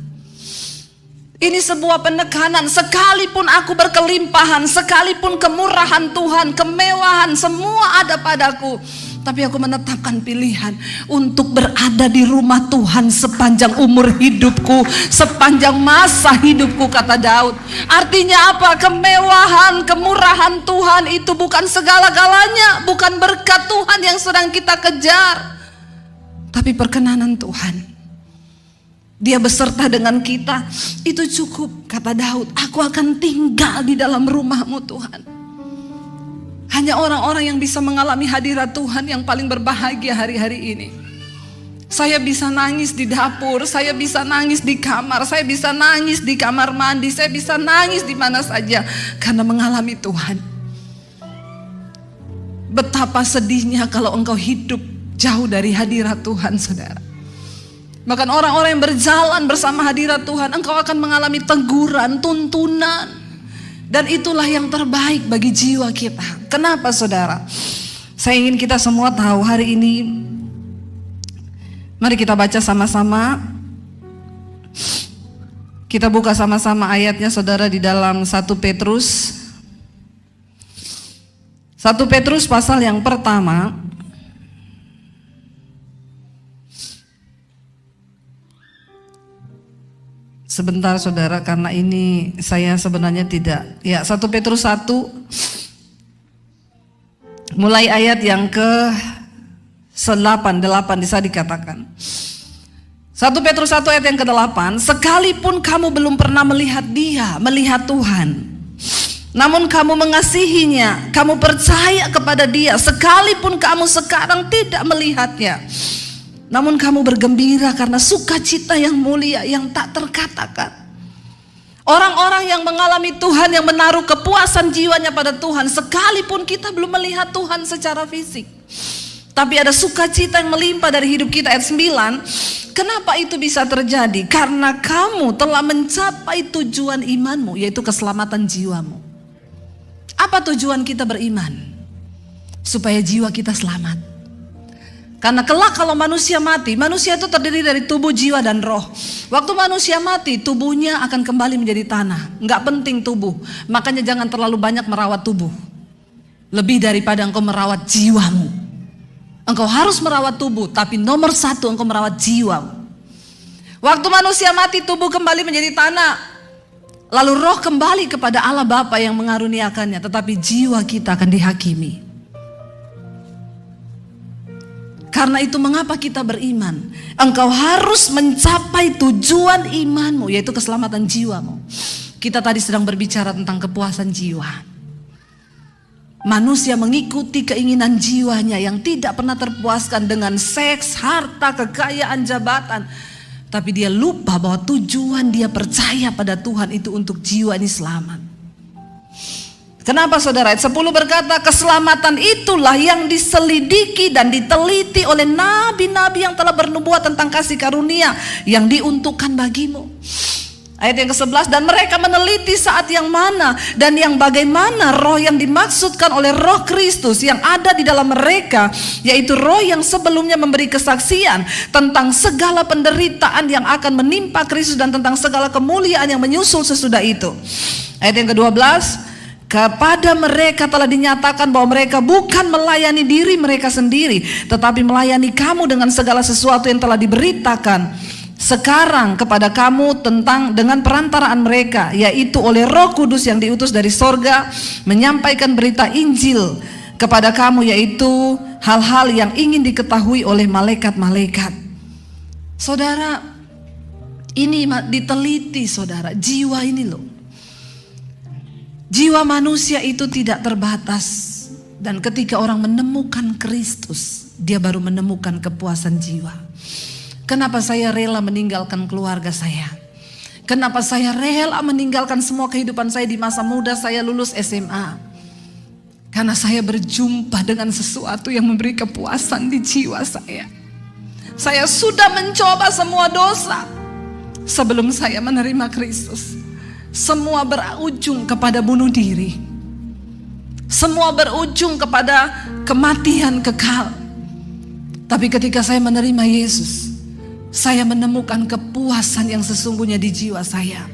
Ini sebuah penekanan, sekalipun aku berkelimpahan, sekalipun kemurahan Tuhan, kemewahan semua ada padaku, tapi aku menetapkan pilihan untuk berada di rumah Tuhan sepanjang umur hidupku, sepanjang masa hidupku, kata Daud. Artinya apa? Kemewahan, kemurahan Tuhan itu bukan segala-galanya, bukan berkat Tuhan yang sedang kita kejar, tapi perkenanan Tuhan. Dia beserta dengan kita, itu cukup, kata Daud. Aku akan tinggal di dalam rumah-Mu Tuhan. Hanya orang-orang yang bisa mengalami hadirat Tuhan yang paling berbahagia hari-hari ini. Saya bisa nangis di dapur, saya bisa nangis di kamar, saya bisa nangis di kamar mandi, saya bisa nangis di mana saja karena mengalami Tuhan. Betapa sedihnya kalau engkau hidup jauh dari hadirat Tuhan, saudara. Bahkan orang-orang yang berjalan bersama hadirat Tuhan, engkau akan mengalami teguran, tuntunan. Dan itulah yang terbaik bagi jiwa kita. Kenapa saudara? Saya ingin kita semua tahu hari ini. Mari kita baca sama-sama. Kita buka sama-sama ayatnya saudara di dalam 1 Petrus. 1 Petrus pasal yang pertama. Sebentar saudara, karena ini saya sebenarnya tidak. Ya, 1 Petrus 1 mulai ayat yang ke-8 bisa dikatakan. 1 Petrus 1 ayat yang ke-8, sekalipun kamu belum pernah melihat Dia, melihat Tuhan, namun kamu mengasihinya, kamu percaya kepada Dia, sekalipun kamu sekarang tidak melihatnya, namun kamu bergembira karena sukacita yang mulia yang tak terkatakan. Orang-orang yang mengalami Tuhan, yang menaruh kepuasan jiwanya pada Tuhan, sekalipun kita belum melihat Tuhan secara fisik, Tapi ada sukacita yang melimpah dari hidup kita. Ayat 9, kenapa itu bisa terjadi? Karena kamu telah mencapai tujuan imanmu, yaitu keselamatan jiwamu. Apa tujuan kita beriman? Supaya jiwa kita selamat. Karena kelak kalau manusia mati, manusia itu terdiri dari tubuh, jiwa, dan roh. Waktu manusia mati, tubuhnya akan kembali menjadi tanah. Nggak penting tubuh, makanya jangan terlalu banyak merawat tubuh. Lebih daripada engkau merawat jiwamu. Engkau harus merawat tubuh, tapi nomor satu engkau merawat jiwamu. Waktu manusia mati, tubuh kembali menjadi tanah. Lalu roh kembali kepada Allah Bapa yang mengaruniakannya, tetapi jiwa kita akan dihakimi. Karena itu mengapa kita beriman? Engkau harus mencapai tujuan imanmu, yaitu keselamatan jiwamu. Kita tadi sedang berbicara tentang kepuasan jiwa. Manusia mengikuti keinginan jiwanya yang tidak pernah terpuaskan dengan seks, harta, kekayaan, jabatan. Tapi dia lupa bahwa tujuan dia percaya pada Tuhan itu untuk jiwa ini selamat. Kenapa saudara? Ayat 10 berkata, keselamatan itulah yang diselidiki dan diteliti oleh nabi-nabi yang telah bernubuat tentang kasih karunia yang diuntukkan bagimu. Ayat yang ke-11, dan mereka meneliti saat yang mana dan yang bagaimana roh yang dimaksudkan oleh roh Kristus yang ada di dalam mereka, yaitu roh yang sebelumnya memberi kesaksian tentang segala penderitaan yang akan menimpa Kristus dan tentang segala kemuliaan yang menyusul sesudah itu. Ayat yang ke-12, kepada mereka telah dinyatakan bahwa mereka bukan melayani diri mereka sendiri, tetapi melayani kamu dengan segala sesuatu yang telah diberitakan sekarang kepada kamu dengan perantaraan mereka, yaitu oleh Roh Kudus yang diutus dari sorga, menyampaikan berita Injil kepada kamu, yaitu hal-hal yang ingin diketahui oleh malaikat-malaikat. Saudara, ini diteliti saudara, jiwa ini loh. Jiwa manusia itu tidak terbatas. Dan ketika orang menemukan Kristus, dia baru menemukan kepuasan jiwa. Kenapa saya rela meninggalkan keluarga saya? Kenapa saya rela meninggalkan semua kehidupan saya di masa muda saya lulus SMA? Karena saya berjumpa dengan sesuatu yang memberi kepuasan di jiwa saya. Saya sudah mencoba semua dosa sebelum saya menerima Kristus. Semua berujung kepada bunuh diri. Semua berujung kepada kematian kekal. Tapi ketika saya menerima Yesus, saya menemukan kepuasan yang sesungguhnya di jiwa saya.